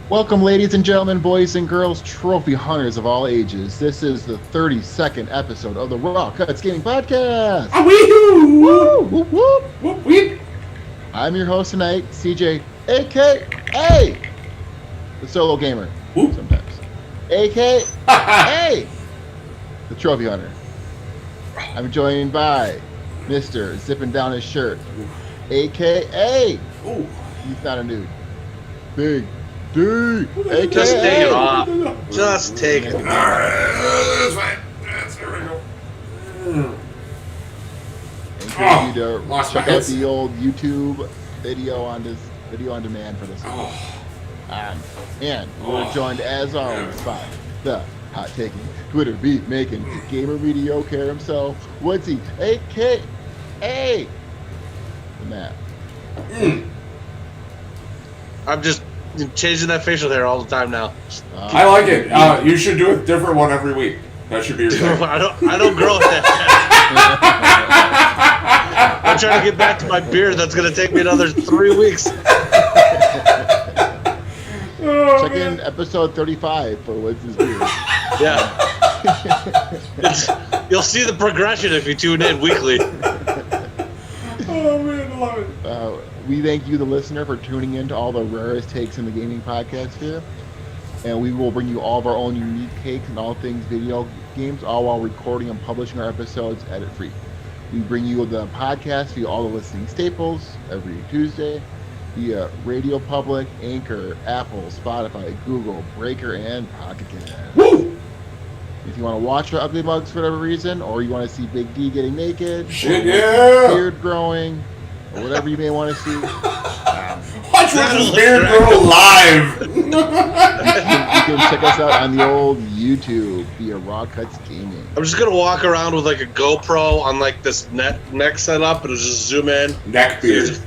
Welcome, ladies and gentlemen, boys and girls, trophy hunters of all ages. This is the 32nd episode of the Raw Cuts Gaming Podcast. Woo! Whoop, whoop. Whoop, whoop. I'm your host tonight, CJ, a.k.a. the Solo Gamer, Whoop. sometimes, a.k.a. the Trophy Hunter. I'm joined by Mr. Zipping Down His Shirt, a.k.a. Ooh. He's not a nude. Big D, a.k.a. Just take it off. Just take it. That's fine. There we go. Encourage you to lost my check out heads. the old YouTube video on demand for this one. And we're joined as always by the hot taking, Twitter beat making, gamer mediocre himself, Woodsy, a.k.a. the Matt. I'm just changing that facial hair all the time now. I like it. You should do a different one every week. That should be your thing. I don't grow that. I'm trying to get back to my beard. That's gonna take me another 3 weeks. Check in episode 35 for Woodsy's beard. Yeah. You'll see the progression if you tune in weekly. Oh man, I love it. We thank you, the listener, for tuning in to all the rarest takes in the gaming podcast here. And we will bring you all of our own unique takes and all things video games, all while recording and publishing our episodes edit-free. We bring you the podcast via all the listening staples every Tuesday via Radio Public, Anchor, Apple, Spotify, Google, Breaker, and Pocket Cast. Woo! If you want to watch our ugly mugs for whatever reason, or you want to see Big D getting naked, Shit, or yeah! beard growing, or whatever you may want to see, Watch Richard's beard grow live. you can check us out on the old YouTube via Raw Cuts Gaming. I'm just gonna walk around with like a GoPro on like this neck setup and just zoom in. Neck beard.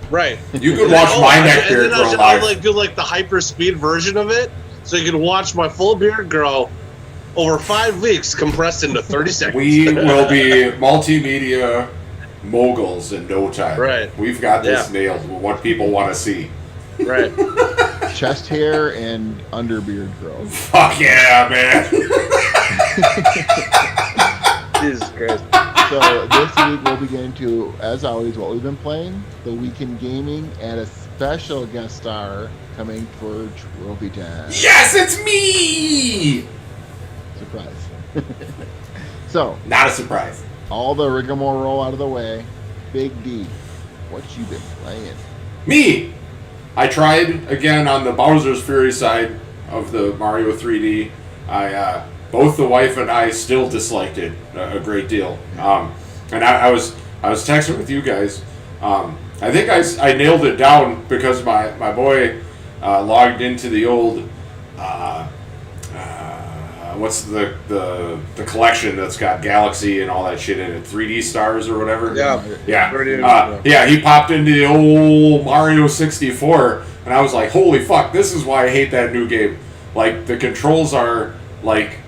Right. You could watch my neck beard and then grow I'll live. like do like the hyper speed version of it, so you can watch my full beard grow over 5 weeks, compressed into 30 seconds. We will be multimedia moguls in no time. Right. We've got this nailed. What people want to see. Right. Chest hair and underbeard growth. Fuck yeah, man. Jesus Christ. So this week we'll be getting to, as always, what we've been playing, the Week in Gaming, and a special guest star coming for Trophy Time. Yes, it's me. Surprise. So, Not a surprise. all the rigmarole out of the way, Big D, what you been playing? Me! I tried again on the Bowser's Fury side of the Mario 3D. Both the wife and I still disliked it a great deal. And I was texting with you guys. I think I nailed it down because my boy logged into the old what's the collection that's got Galaxy and all that shit in it, 3D Stars or whatever. Yeah. He popped into the old Mario 64, and I was like, holy fuck, this is why I hate that new game. Like, the controls are like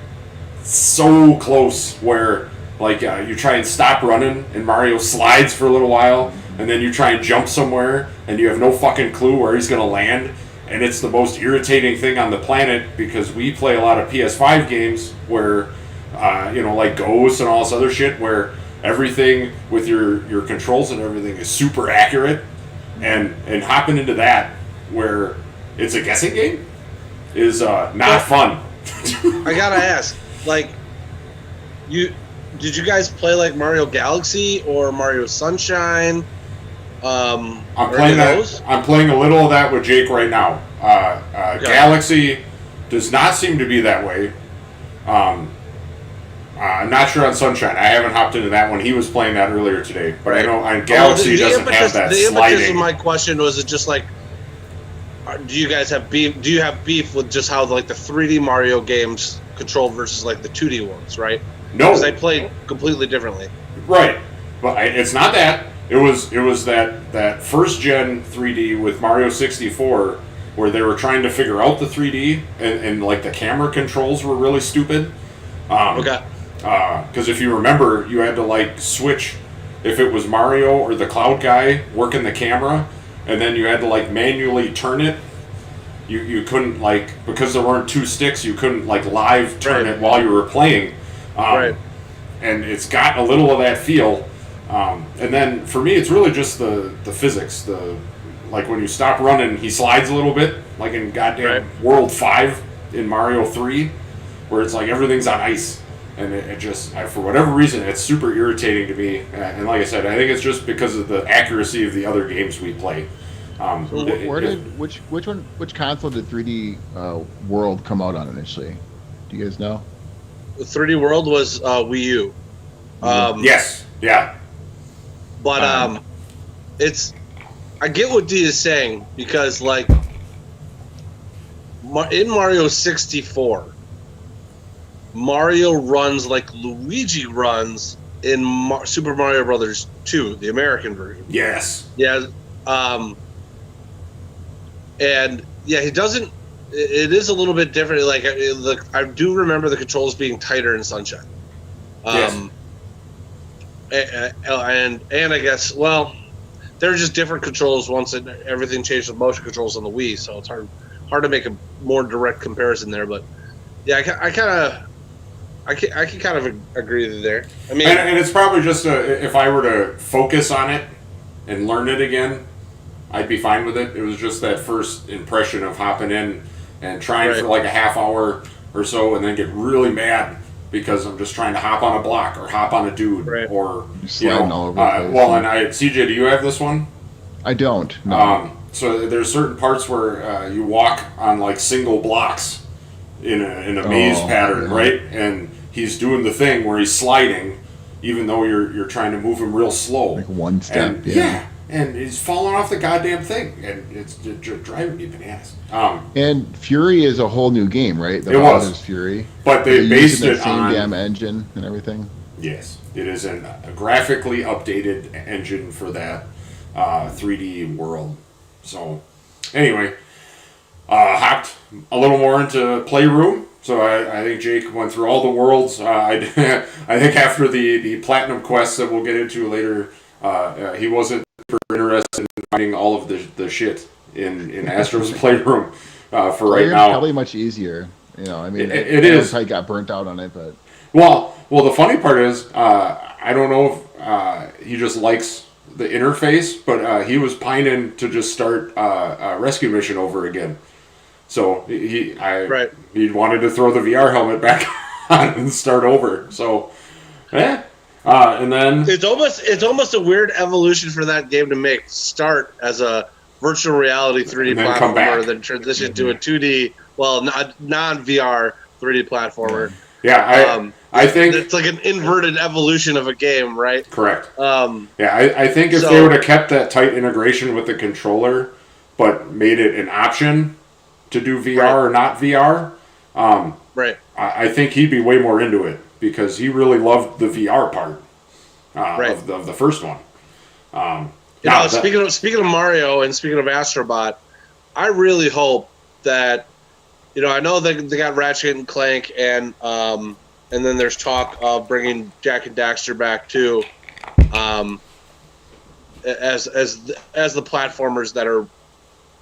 so close where like you try and stop running and Mario slides for a little while, and then you try and jump somewhere and you have no fucking clue where he's gonna land. And it's the most irritating thing on the planet because we play a lot of PS5 games where, like Ghost and all this other shit, where everything with your controls and everything is super accurate. And hopping into that, where it's a guessing game, is not fun. I gotta ask, like, did you guys play like Mario Galaxy or Mario Sunshine? I'm playing a little of that with Jake right now. Okay. Galaxy does not seem to be that way. I'm not sure on Sunshine. I haven't hopped into that one. He was playing that earlier today, but I know on Galaxy doesn't have that the sliding. impetus of my question was, it just like, do you guys have beef? Do you have beef with just how like the 3D Mario games control versus like the 2D ones, right? No, because they play completely differently. Right, but it's not that. It was that first gen 3D with Mario 64 where they were trying to figure out the 3D and like the camera controls were really stupid. Okay. Because if you remember, you had to like switch if it was Mario or the Cloud guy working the camera, and then you had to like manually turn it you couldn't because there weren't two sticks, you couldn't live turn it while you were playing. Right. And it's got a little of that feel. And then for me, it's really just the physics. When you stop running, he slides a little bit, like in goddamn World 5 in Mario 3, where it's everything's on ice. And it just, for whatever reason, it's super irritating to me. And like I said, I think it's just because of the accuracy of the other games we play. Which console did 3D World come out on initially? Do you guys know? 3D World was Wii U. Yes, yeah. But I get what D is saying, because in Mario 64, Mario runs like Luigi runs in Super Mario Brothers 2, the American version. Yes. Yeah. And yeah, he doesn't. It is a little bit different. I do remember the controls being tighter in Sunshine. Yes. And I guess they're just different controls once everything changed with motion controls on the Wii, so it's hard to make a more direct comparison there. But yeah, I can kind of agree with you there. I mean, and it's probably just if I were to focus on it and learn it again, I'd be fine with it. It was just that first impression of hopping in and trying for a half hour or so, and then get really mad because I'm just trying to hop on a block or hop on a dude or all over the place. CJ, do you have this one? I don't. No. So there's certain parts where you walk on single blocks in a maze pattern, right? And he's doing the thing where he's sliding, even though you're trying to move him real slow. One step. And, and he's falling off the goddamn thing, and it's driving me bananas. And Fury is a whole new game, right? It was Fury, but they based it same on damn engine and everything. Yes, it is a graphically updated engine for that 3D world. So, anyway, hopped a little more into Playroom. So I think Jake went through all the worlds. I think after the Platinum Quest that we'll get into later, he wasn't super interested in finding all of the shit in Astro's Playroom for right now. Probably much easier. I mean, it is. I got burnt out on it, but well, the funny part is, I don't know if he just likes the interface, but he was pining to just start a rescue mission over again. So he wanted to throw the VR helmet back on and start over. So, and then it's almost a weird evolution for that game to start as a virtual reality 3D platformer, then transition to a 2D, non-VR 3D platformer. Yeah, I think it's like an inverted evolution of a game, right? Correct. I think if they would have kept that tight integration with the controller, but made it an option to do VR or not VR, I think he'd be way more into it, because he really loved the VR part of the first one. Speaking of Mario and speaking of Astrobot, I really hope that I know they got Ratchet and Clank, and then there's talk of bringing Jak and Daxter back too, as the platformers that are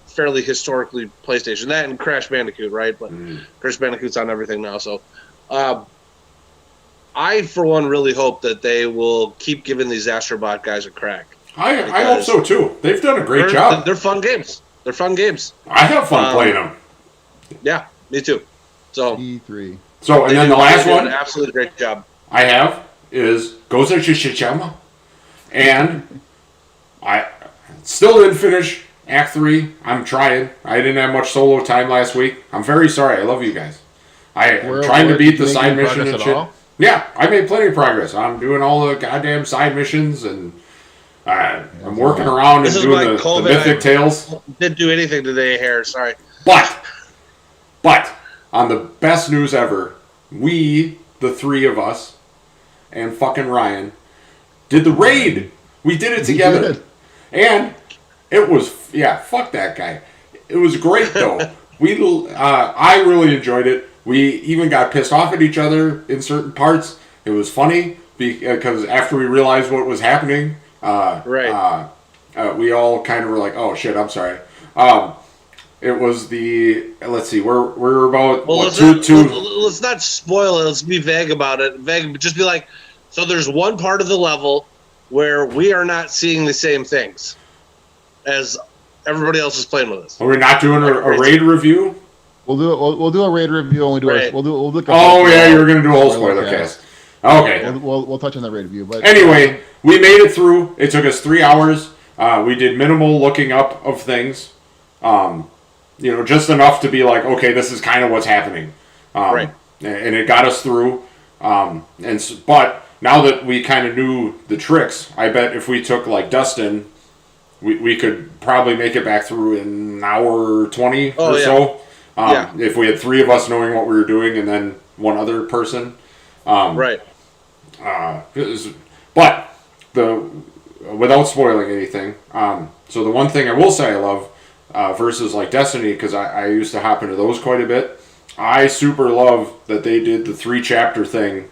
fairly historically PlayStation. That and Crash Bandicoot, right? But Crash Bandicoot's on everything now, so I for one really hope that they will keep giving these Astrobot guys a crack. I hope so too. They've done a great job. They're fun games. I have fun playing them. Yeah, me too. So E3. So and then the last one, an absolutely great job. I have is Goza Chichama, and I still didn't finish Act 3. I'm trying. I didn't have much solo time last week. I'm very sorry. I love you guys. I'm trying to beat the side mission and shit. Yeah, I made plenty of progress. I'm doing all the goddamn side missions, and I'm working around and doing the Mythic Tales. Didn't do anything today, Hair. Sorry. But on the best news ever, we, the three of us, and fucking Ryan, did the raid. We did it together. And it was, fuck that guy. It was great, though. I really enjoyed it. We even got pissed off at each other in certain parts. It was funny because after we realized what was happening, we all kind of were like, oh shit, I'm sorry. It was let's see, we're about let's not spoil it. Let's be vague about it. Just be like, so there's one part of the level where we are not seeing the same things as everybody else is playing with us. Are we not doing a raid review? We'll do a raid review when we do right. We'll do you were going to do a whole spoiler cast. Okay. We'll touch on the raid review. But anyway, we made it through. It took us 3 hours. We did minimal looking up of things. Just enough to be like, okay, this is kind of what's happening. Right. And it got us through. But now that we kind of knew the tricks, I bet if we took like Dustin, we could probably make it back through in an hour 20 so. If we had 3 of us knowing what we were doing and then one other person. Right. But without spoiling anything, so the one thing I will say I love versus like Destiny, because I used to hop into those quite a bit. I super love that they did the 3-chapter thing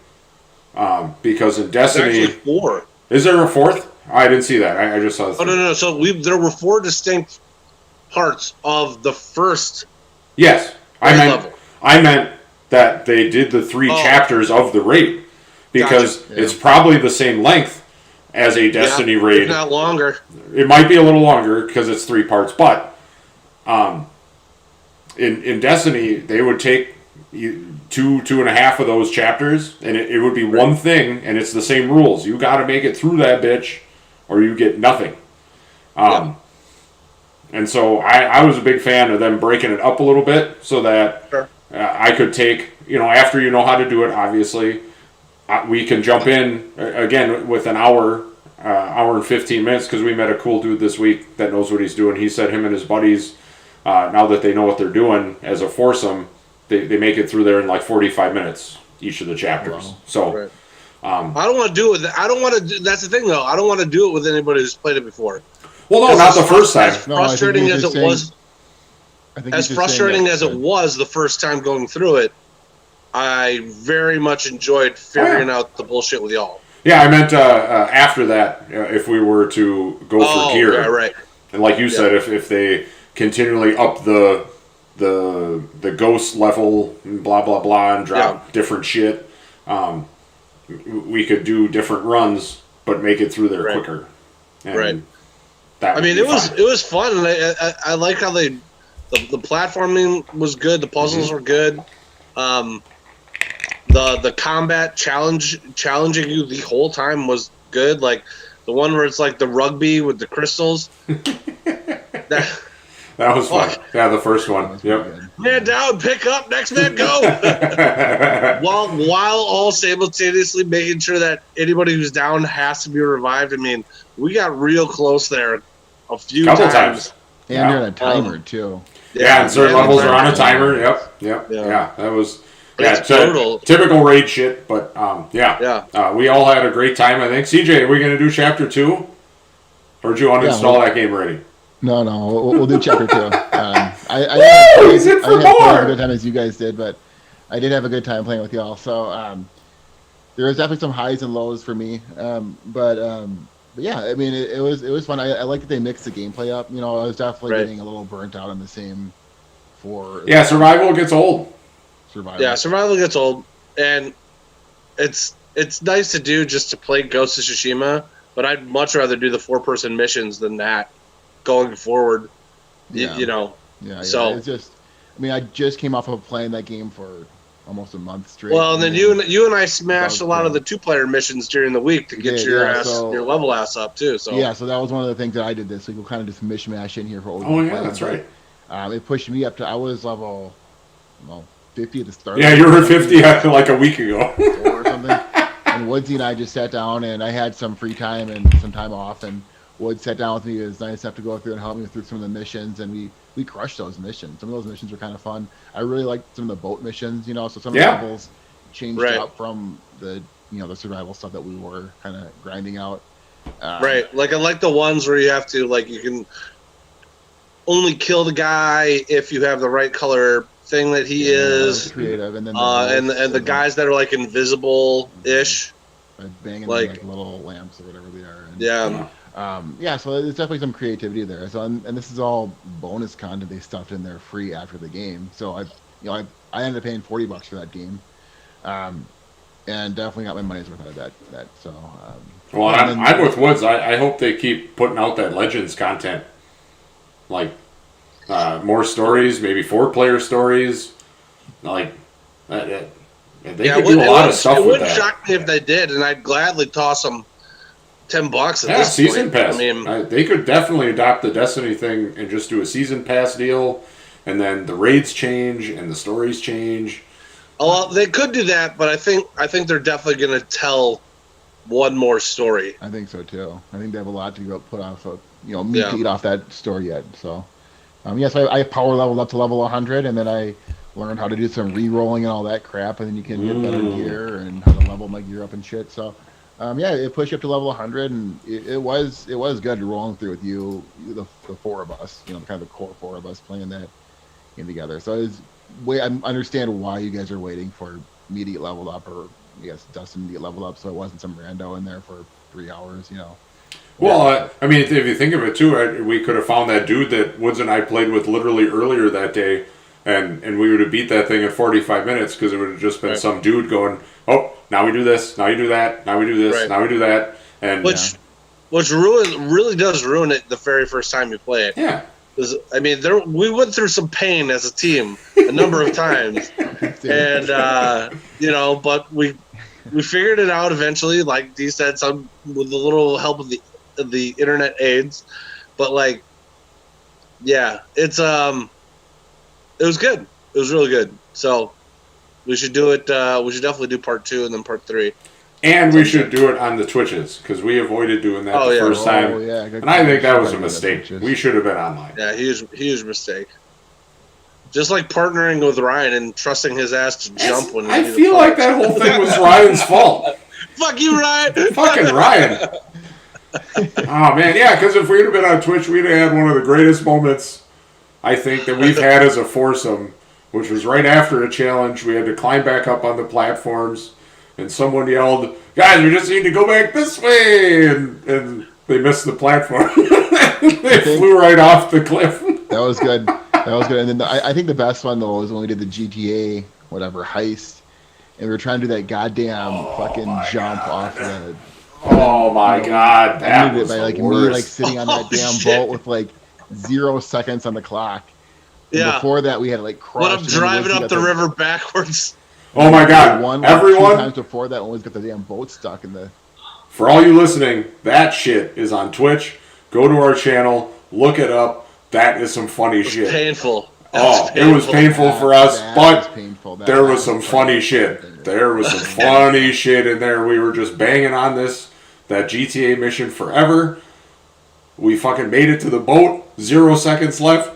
because in Destiny, there's actually 4. Is there a 4th? I didn't see that. I just saw. No. So there were 4 distinct parts of the first. Yes, I meant that they did the 3 chapters of the raid because it's probably the same length as a Destiny raid. If not longer. It might be a little longer because it's 3 parts, but in Destiny they would take 2.5 of those chapters, and it would be one thing, and it's the same rules. You got to make it through that bitch, or you get nothing. And so I was a big fan of them breaking it up a little bit so that I could take, after you know how to do it, obviously, we can jump in, again, with an hour and 15 minutes, because we met a cool dude this week that knows what he's doing. He said him and his buddies, now that they know what they're doing as a foursome, they make it through there in like 45 minutes, each of the chapters. Wow. So I don't want to do it with that's the thing, though. I don't want to do it with anybody who's played it before. Well, no, not the first time. As frustrating as it was, it was the first time going through it, I very much enjoyed figuring out the bullshit with y'all. Yeah, I meant after that, if we were to go for gear. Yeah, right. And like you said, if they continually up the ghost level, blah, blah, blah, and drop different shit, we could do different runs, but make it through there quicker. And it was fun, and I like how the platforming was good, the puzzles were good, the combat challenging you the whole time was good, like the one where it's like the rugby with the crystals. That was fun. Yeah, the first one. Yep. Man down, pick up, next man go. while all simultaneously making sure that anybody who's down has to be revived. I mean, we got real close there a few times. And you're on a timer too. Yeah, and certain levels are on a timer. Yep. Yeah, that was brutal. Typical raid shit, but we all had a great time. I think. CJ, are we going to do chapter 2, or did you uninstall that game already? No, we'll do chapter 2. I didn't have a good time as you guys did, but I did have a good time playing with y'all. So there was definitely some highs and lows for me, but yeah, I mean it was fun. I like that they mixed the gameplay up. I was definitely getting a little burnt out on the same 4. Yeah, survival gets old. Survival gets old, and it's nice to do just to play Ghost of Tsushima, but I'd much rather do the 4-person missions than that. Going forward, So it's just, I just came off of playing that game for almost a month straight. Well, and then you and I smashed a lot of the 2-player missions during the week to get your level ass up too. So so that was one of the things that I did this week. We'll kind of just mishmash in here for. That's right. It pushed me up to. I was level 50 at the start. Yeah, you were 50 like a week ago or something. And Woodsy and I just sat down, and I had some free time and some time off, and Wood sat down with me. It was nice enough to go through and help me through some of the missions, and we crushed those missions. Some of those missions were kind of fun. I really liked some of the boat missions, so some of the levels changed up from the the survival stuff that we were kind of grinding out. Like I like the ones where you have to you can only kill the guy if you have the right color thing that he is. Creative, and then the guys that are like invisible-ish. by banging them like little lamps or whatever they are. And, so there's definitely some creativity there. So and this is all bonus content they stuffed in there free after the game. So I ended up paying $40 for that game, and definitely got my money's worth out of that. So well, I'm with Woods. I hope they keep putting out that Legends content, like more stories, maybe 4-player stories, like that. They could do a lot of stuff with that. It wouldn't shock me if they did, and I'd gladly toss them $10 at this season point. pass. I mean, they could definitely adopt the Destiny thing and just do a season pass deal, and then the raids change and the stories change. Well, they could do that, but I think they're definitely going to tell one more story. I think so too. I think they have a lot to put off. To eat off that story yet. So, so I power leveled up to level 100, and then I learned how to do some re-rolling and all that crap, and then you can get better gear and how to level my gear up and shit. So, it pushed you up to level 100, and it was good rolling through with you, the 4 of us, kind of the core 4 of us playing that game together. So I understand why you guys are waiting for me to get leveled up, or I guess Dustin to get leveled up, so it wasn't some rando in there for 3 hours, Well, I mean, if you think of it too, we could have found that dude that Woods and I played with literally earlier that day, and we would have beat that thing in 45 minutes because it would have just been some dude going, oh, now we do this, now you do that, now we do this, now we do that, and which really does ruin it the very first time you play it. Yeah. I mean, we went through some pain as a team a number of times, and but we figured it out eventually. Like Dee said, some with a little help of the internet aids, but it was good. It was really good. So we should do it. We should definitely do part 2 and then part 3. And we should do it on the Twitches, because we avoided doing that the first time. Yeah, and I think that was a mistake. We should have been online. Yeah, huge mistake. Just like partnering with Ryan and trusting his ass to jump when I feel like that whole thing was Ryan's fault. Fuck you, Ryan! Fucking Ryan! Oh, man, yeah, because if we'd have been on Twitch, we'd have had one of the greatest moments, I think, that we've had as a foursome, which was right after a challenge. We had to climb back up on the platforms. And someone yelled, guys, we just need to go back this way! And they missed the platform. They flew right off the cliff. That was good. And then I think the best one, though, was when we did the GTA, heist. And we were trying to do that goddamn jump off the... Oh, my God. That was by, the worst. Me, sitting on that damn boat with, 0 seconds on the clock. And before that, we had to, crash. When I'm driving up the river backwards... Oh my God! Everyone, 2 times before that, always got the damn boat stuck in the. For all you listening, that shit is on Twitch. Go to our channel, look it up. That is some funny shit. Painful. It was painful for us, but there was some funny shit. There was some funny shit in there. We were just banging on that GTA mission forever. We fucking made it to the boat. 0 seconds left.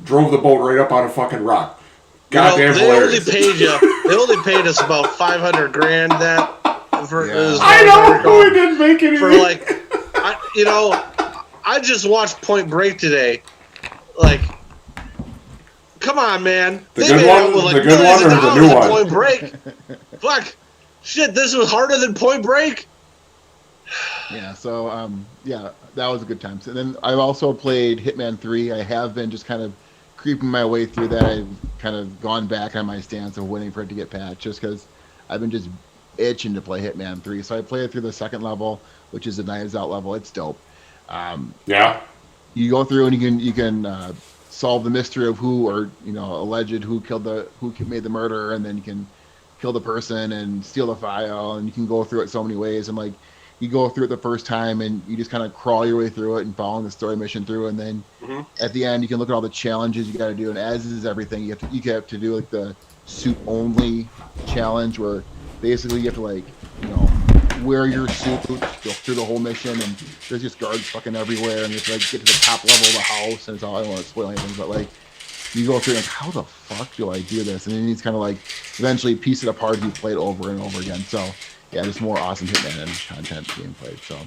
Drove the boat right up on a fucking rock. Goddamn hilarious. They only paid us about $500,000 I know we didn't make it. I just watched Point Break today. Come on, man. The good one or the new one? Point Break. Fuck. Shit, this was harder than Point Break. Yeah. So that was a good time. And then I've also played Hitman 3. I have been just kind of creeping my way through that. I've kind of gone back on my stance of waiting for it to get patched, just because I've been just itching to play Hitman 3. So I played it through the second level, which is the Knives Out level. It's dope. You go through and you can solve the mystery of alleged who made the murder, and then you can kill the person and steal the file, and you can go through it so many ways. And you go through it the first time and you just kind of crawl your way through it and following the story mission through, and then at the end you can look at all the challenges you got to do, and as is everything, you have to do the suit only challenge, where basically you have to wear your suit, go through the whole mission, and there's just guards fucking everywhere, and you have to get to the top level of the house, and it's all, I don't want to spoil anything, but you go through how the fuck do I do this? And then you kind of eventually piece it apart and you play it over and over again. So yeah, just more awesome Hitman content being played. So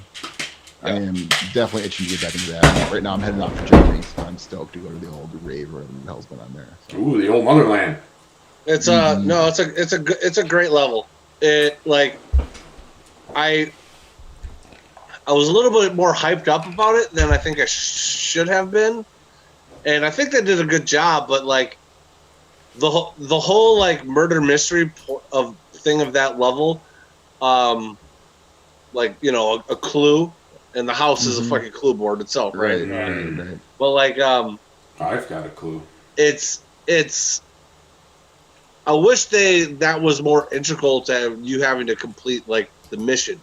I am definitely itching to get back into that. Right now I'm heading off to Germany, so I'm stoked to go to the old rave or whatever the hell's going on there. So. Ooh, the old motherland. It's it's a great level. It I was a little bit more hyped up about it than I think I should have been, and I think they did a good job. But like the whole like murder mystery of thing of that level, like a clue, and the house is a fucking clue board itself, right? Right. But like I've got a clue. It's. I wish that was more integral to you having to complete like the mission.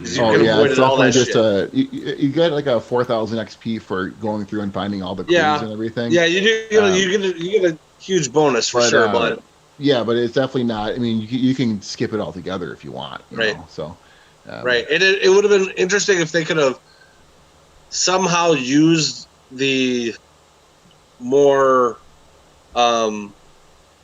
It's definitely just you get like a 4,000 XP for going through and finding all the clues and everything. Yeah, you do. You get a huge bonus for sure, but it's definitely not. I mean, you can skip it altogether if you want. You know, so right, and it would have been interesting if they could have somehow used the more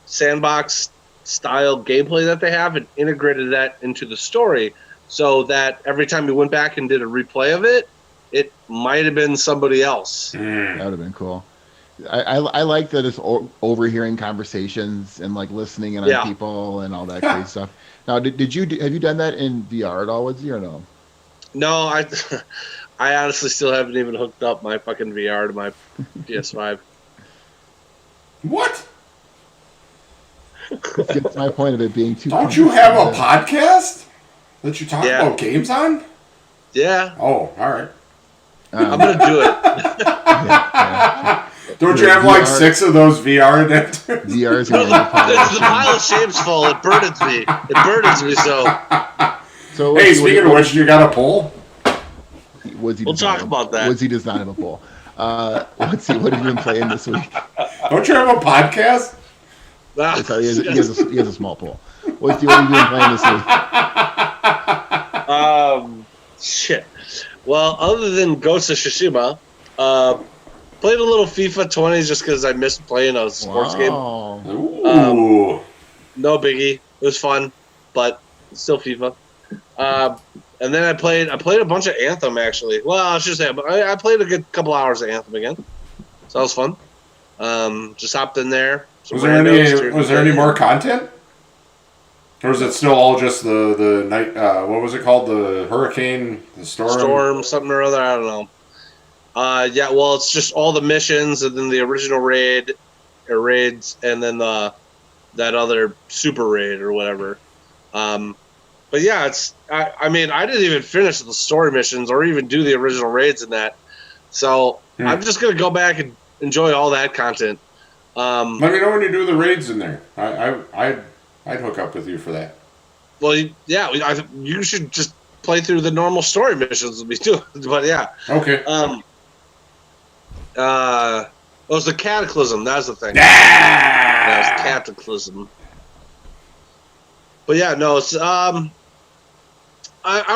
sandbox style gameplay that they have and integrated that into the story, so that every time you went back and did a replay of it, it might have been somebody else. That would have been cool. I like that it's overhearing conversations and like listening in on people and all that crazy stuff. Now, have you done that in VR at all, Woodsy, or no? No, I honestly still haven't even hooked up my fucking VR to my PS5. What? That's my point of it being too. Don't you have a podcast that you talk about games on? Yeah. Oh, all right. I'm gonna do it. Don't you have like 6 of those VR adapters? VR is the pile of shape's full. It burdens me. So hey, speaking of which, you got a poll? We'll talk about that. Woodsy does not have a poll. Let's see. What have you been playing this week? Don't you have a podcast? He has a small poll. What have you been playing this week? Shit. Well, other than Ghost of Tsushima, played a little FIFA 20 just because I missed playing a sports game. Ooh. No biggie. It was fun, but it's still FIFA. And then I played a bunch of Anthem actually. Well, I should say I played a good couple hours of Anthem again, so that was fun. Just hopped in there. Was there any more content? Or is it still all just the night? What was it called? The hurricane, the storm, something or other. I don't know. Well, it's just all the missions, and then the original raids, and then that other super raid or whatever. But yeah, it's. I mean, I didn't even finish the story missions or even do the original raids in that. So I'm just gonna go back and enjoy all that content. Let me know when you do the raids in there. I'd hook up with you for that. Well, you should just play through the normal story missions with me too. But yeah. Okay. It was the Cataclysm. That was the thing. Yeah. That was Cataclysm. But yeah, no, it's I'm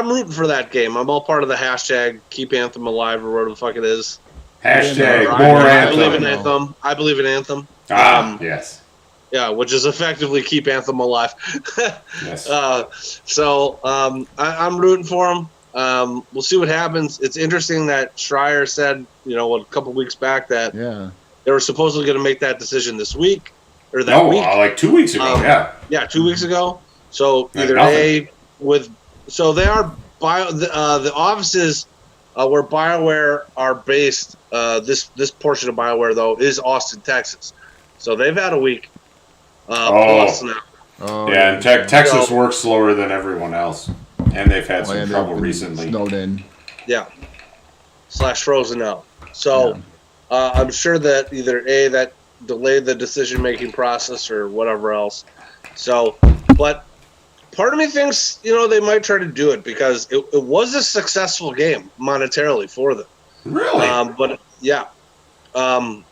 rooting for that game. I'm all part of the hashtag Keep Anthem Alive or whatever the fuck it is. Hashtag more Anthem. I believe in Anthem. Yes. Yeah, which is effectively Keep Anthem Alive. Yes. I'm rooting for him. We'll see what happens. It's interesting that Schreier said, a couple weeks back that they were supposedly going to make that decision this week or that week. Like 2 weeks ago. Yeah, 2 weeks ago. So either so they are the offices where BioWare are based. This portion of BioWare though is Austin, Texas. So they've had a week. Plus now. And Texas works slower than everyone else, and they've had some trouble recently. Snowed in. Yeah. /frozen out. So I'm sure that either that delayed the decision-making process or whatever else. So, but part of me thinks, they might try to do it because it was a successful game monetarily for them. Really? But yeah,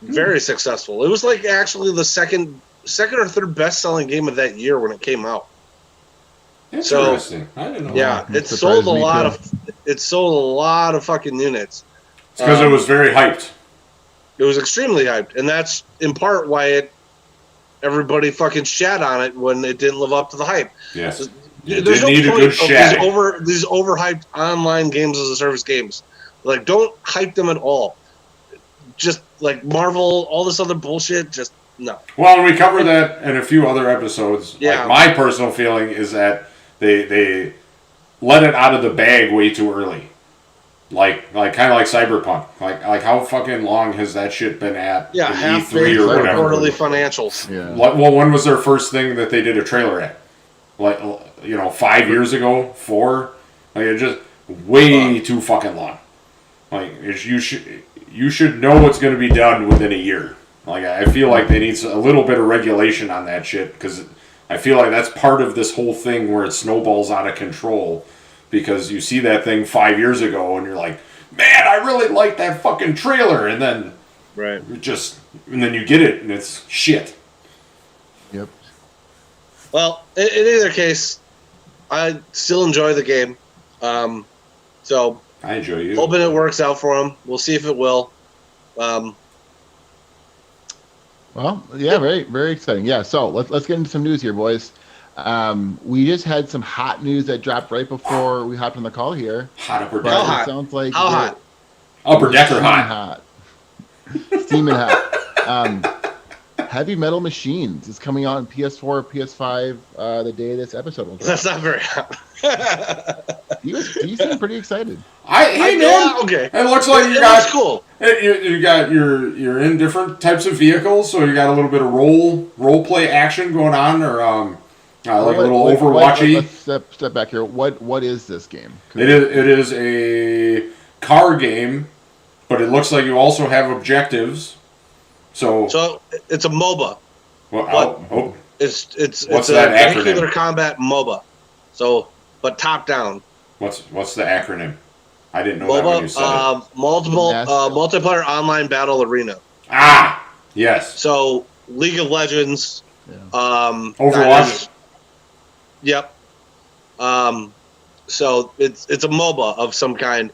very successful. It was like actually the second or third best-selling game of that year when it came out. Interesting. I didn't know. Yeah, it sold a lot of fucking units. It's because it was very hyped. It was extremely hyped, and that's in part why everybody fucking shat on it when it didn't live up to the hype. Yes. There's no point of these overhyped online games as a service games. Like, don't hype them at all. Just like Marvel, all this other bullshit, just no. Well, we covered that in a few other episodes. Yeah. Like, my personal feeling is that they let it out of the bag way too early. Like kind of like Cyberpunk. Like how fucking long has that shit been at? Yeah, half-baked E3 or whatever. quarterly financials. Yeah. Well, when was their first thing that they did a trailer at? Like 5 years ago, 4. Like it just way too fucking long. Like you should know what's going to be done within a year. Like I feel like they need a little bit of regulation on that shit because I feel like that's part of this whole thing where it snowballs out of control. Because you see that thing 5 years ago and you're like, man, I really like that fucking trailer, and then and then you get it and it's shit. Yep. Well, in either case, I still enjoy the game. So I enjoy you. Hoping it works out for him. We'll see if it will. Well, yeah, very, very exciting. Yeah, so let's get into some news here, boys. We just had some hot news that dropped right before we hopped on the call here. Hot upper decker. How hot? Sounds like how hot? Upper decker hot. Steaming hot. Heavy Metal Machines is coming out on PS4, PS5 the day this episode will drop. That's not very hot. You seem pretty excited. Hey man, okay. It looks like that's cool. You're in different types of vehicles, so you got a little bit of role play action going on, or like a little Overwatchy. Let's step back here. What is this game? It is a car game, but it looks like you also have objectives. So it's a MOBA. Well, it's what's a that vehicular acronym? combat MOBA. So, but top down. What's the acronym? I didn't know that when you said it. Multiplayer online battle arena. Ah, yes. So League of Legends. Yeah. Overwatch. Yep. So it's a MOBA of some kind,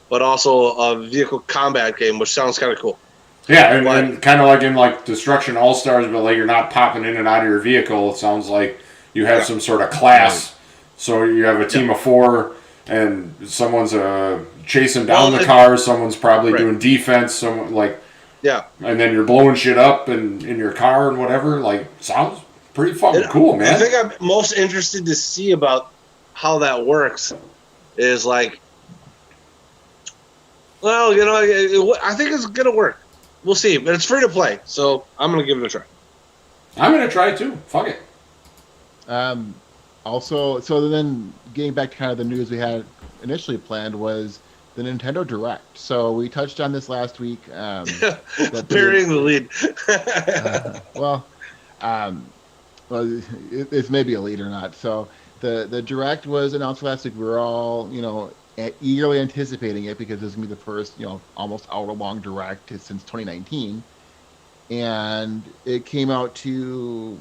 but also a vehicle combat game, which sounds kind of cool. Yeah, and kind of like in like Destruction All Stars, but like you're not popping in and out of your vehicle. It sounds like you have some sort of class. So you have a team of 4, and someone's chasing down the car. Someone's probably doing defense. Someone and then you're blowing shit up in your car and whatever. Like sounds pretty fucking cool, man. I think I'm most interested to see about how that works is like, well, I think it's gonna work. We'll see, but it's free to play, so I'm gonna give it a try. I'm gonna try it too. Fuck it. Also, so then getting back to kind of the news we had initially planned was the Nintendo Direct. So we touched on this last week. Burying the lead. It's maybe a lead or not. So the Direct was announced last week. We were all, eagerly anticipating it because this is going to be the first, almost hour-long Direct since 2019. And it came out to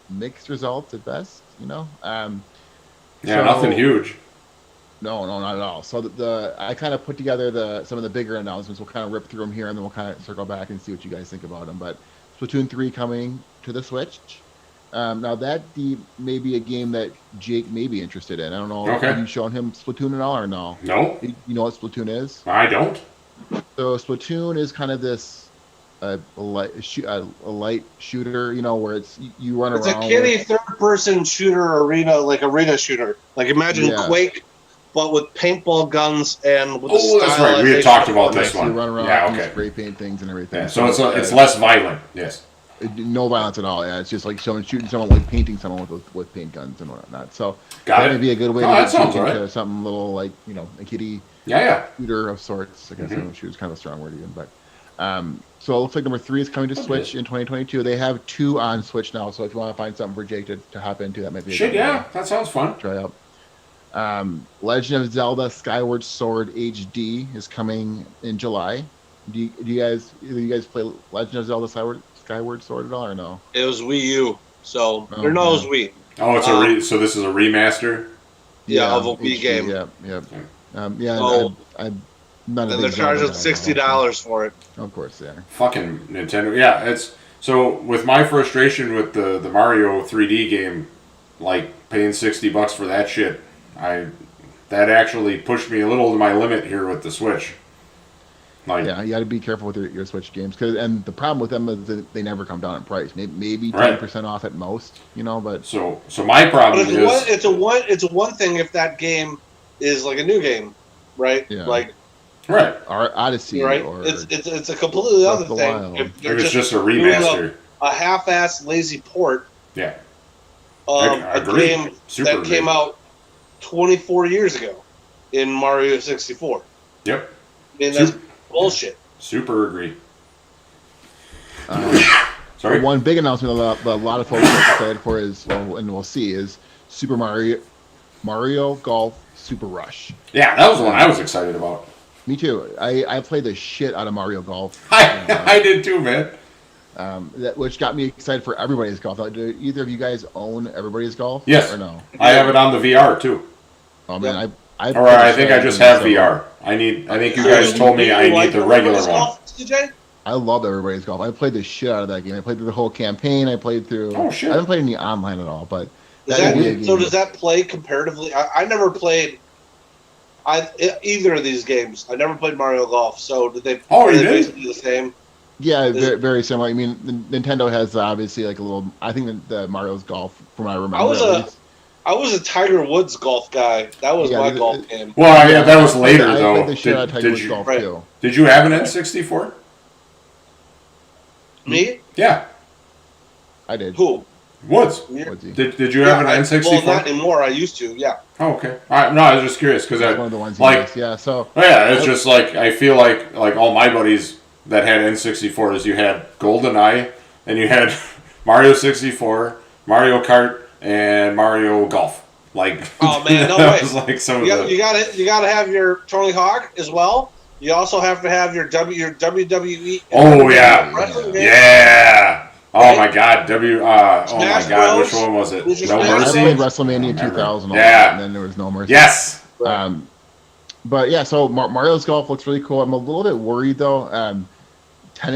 mixed results at best, nothing huge. No, not at all. So I kind of put together some of the bigger announcements. We'll kind of rip through them here, and then we'll kind of circle back and see what you guys think about them. But Splatoon 3 coming to the Switch. Now that may be a game that Jake may be interested in. I don't know. Okay. Have you shown him Splatoon at all or no? No. You know what Splatoon is? I don't. So Splatoon is kind of this a light shooter, where you run around. It's a kiddie third-person shooter arena shooter. Like imagine Quake, but with paintball guns and with that's right. We had talked about this one. You run around, you spray paint things and everything. Yeah, so it's less violent. Yes. No violence at all. Yeah, it's just like shooting someone, like painting someone with paint guns and whatnot. So that would be a good way to get into something little like a kiddie shooter of sorts. I guess shooter is kind of a strong word even, but. So it looks like number 3 is coming to Switch in 2022. They have 2 on Switch now, so if you want to find something for Jake to hop into, that might be a good one. That sounds fun. Try out. Legend of Zelda Skyward Sword HD is coming in July. Do you guys play Legend of Zelda Skyward Sword at all or no? It was Wii U, so it was Wii. Oh, it's so this is a remaster. Of a Wii game. Yep. I'm and they're charging $60 for it. Of course, yeah. Fucking Nintendo. Yeah, it's so with my frustration with the Mario 3D game, like paying $60 for that shit, that actually pushed me a little to my limit here with the Switch. Like, yeah, you got to be careful with your Switch games and the problem with them is that they never come down in price. Maybe 10% off at most, but so my problem is it's a one thing if that game is like a new game, right? Yeah. Like, right. Or Odyssey, right? Or It's a completely other thing. If it's just a remaster, a half-assed lazy port. Yeah. A game that came out 24 years ago in Mario 64. Yep. I mean, that's bullshit. Super agree. Sorry. One big announcement that a lot of folks are excited for is, and we'll see, is Super Mario Golf Super Rush. Yeah, that was the one I was excited about. Me too. I played the shit out of Mario Golf. I did too, man. Which got me excited for Everybody's Golf. Do either of you guys own Everybody's Golf? Yes. Or no? I have it on the VR too. Oh man, I think I just have VR. I think you guys told me I need the regular one. TJ? I love Everybody's Golf. I played the shit out of that game. I played through the whole campaign. I played through. Oh shit! I haven't played any online at all, but does that play comparatively? I never played either of these games. I never played Mario Golf. So did they? Oh, you did? Basically the same. Yeah, very similar. I mean, Nintendo has obviously like a little. I think the Mario's Golf, from what I remember. I was a Tiger Woods golf guy. That was my golf game. Well, yeah, that was later though. I played the shit out of Tiger Woods Golf too. Did you have an N64? Me? Yeah. I did. Who? Woods. Did you have an N64? Well, not anymore. I used to. Yeah. Oh, okay. All right. No, I was just curious because one of the ones yeah. So. Yeah, it's just like I feel like all my buddies that had N64s, you had GoldenEye, and you had Mario 64, Mario Kart, and Mario Golf. Like, oh man, no way! Like you gotta have your Tony Hawk as well. You also have to have your WWE. Oh yeah, yeah. Oh right? My God, oh my God, which one was it? No Mercy. I played WrestleMania 2000. Yeah, and then there was No Mercy. Yes. But yeah, so Mario's Golf looks really cool. I'm a little bit worried though.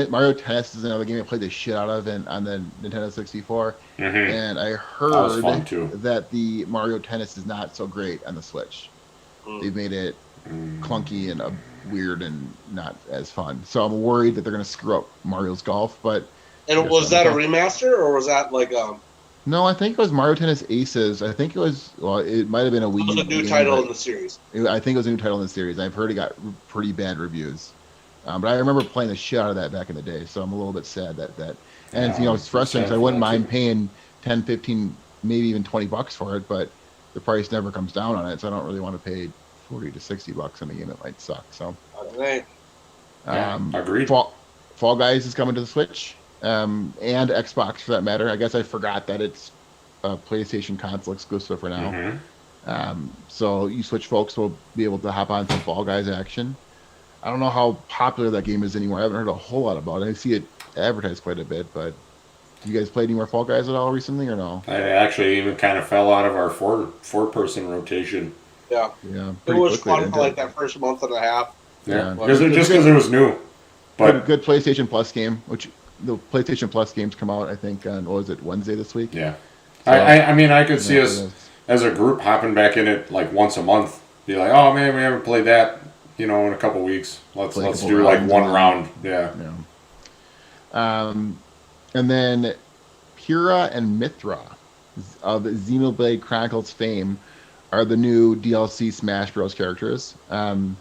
Mario Tennis is another game I played the shit out of on the Nintendo 64, and I heard that the Mario Tennis is not so great on the Switch. They've made it clunky and weird and not as fun. So I'm worried that they're going to screw up Mario's Golf. And was that a remaster or was that like No, I think it was Mario Tennis Aces. I think it was. Well, it might have been a Wii. It was a new title in the series. I think it was a new title in the series. I've heard it got pretty bad reviews. But I remember playing the shit out of that back in the day, so I'm a little bit sad that. And it's frustrating because I wouldn't mind paying 10, 15, maybe even $20 for it, but the price never comes down on it, so I don't really want to pay $40 to $60 on a game that might suck. So. Agreed. Fall Guys is coming to the Switch, and Xbox for that matter. I guess I forgot that it's a PlayStation console exclusive for now. So you Switch folks will be able to hop on some Fall Guys action. I don't know how popular that game is anymore. I haven't heard a whole lot about it. I see it advertised quite a bit, but you guys played any more Fall Guys at all recently or no? I actually even kind of fell out of our four-person rotation. Yeah. It was fun for like that first month and a half. Yeah. Because it was new. But good PlayStation Plus game, which the PlayStation Plus games come out, I think, on, what was it, Wednesday this week? Yeah. So, I mean, I could see us as a group hopping back in it like once a month. Be like, oh man, we haven't played that. In a couple weeks, let's do like one round. Yeah. And then Pyrrha and Mithra of Xenoblade Chronicles fame are the new DLC Smash Bros. Characters. Now,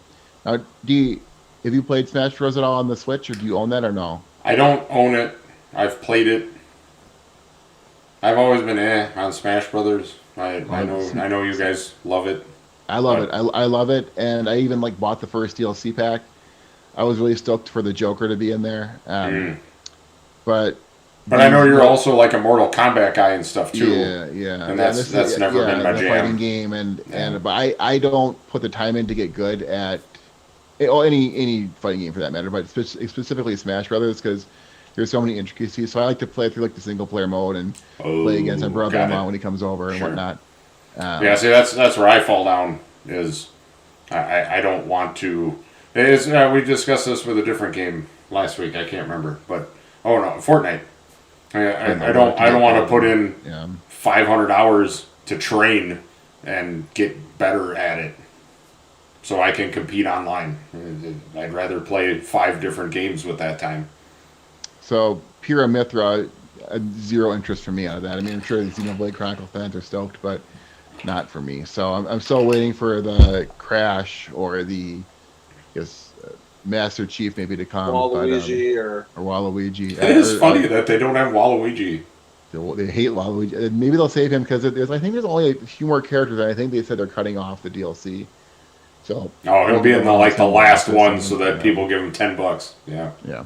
have you played Smash Bros. At all on the Switch, or do you own that or no? I don't own it. I've played it. I've always been on Smash Brothers. I know you guys love it. I love it. I love it, and I even bought the first DLC pack. I was really stoked for the Joker to be in there. But I know you're also like a Mortal Kombat guy and stuff too. Yeah. And that's never been my jam. Fighting game, but I don't put the time in to get good at any fighting game for that matter. But specifically Smash Brothers, because there's so many intricacies. So I like to play through the single player mode and play against my brother-in-law when he comes over and whatnot. See, that's where I fall down. Is I don't want to. We discussed this with a different game last week. I can't remember, but Fortnite. I don't want to put in 500 hours to train and get better at it, so I can compete online. I'd rather play 5 different games with that time. So Pyrrha Mithra, zero interest for me out of that. I mean, I'm sure the Xenoblade Chronicle fans are stoked, but not for me. So I'm still waiting for the Crash or the Master Chief maybe to come, Waluigi or Waluigi. It is funny that they don't have Waluigi. They hate Waluigi. Maybe they'll save him because I think there's only a few more characters, and I think they said they're cutting off the DLC. So he'll be in the last one, so that people give him $10. Yeah. Yeah.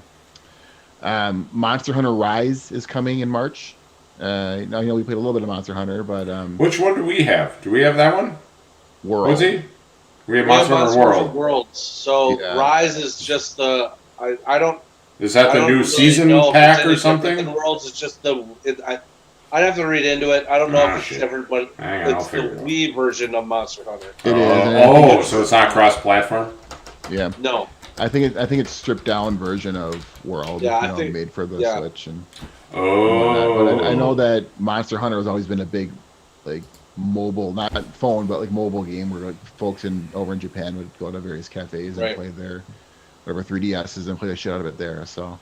Monster Hunter Rise is coming in March. Now we played a little bit of Monster Hunter, but which one do we have? Do we have that one? World. What's he? We have Monster Hunter Worlds. So Rise is just the I don't. Is that the new season pack or something? The Worlds is just I'd have to read into it. I don't know if it's different, but it's the Wii version of Monster Hunter. It is. So it's not cross-platform? Yeah. No. I think it's stripped down version of World. Yeah, I think made for the Switch and. Oh. But I know that Monster Hunter has always been a big, mobile, not phone, but mobile game where folks over in Japan would go to various cafes and play their whatever 3DSs and play the shit out of it there. So,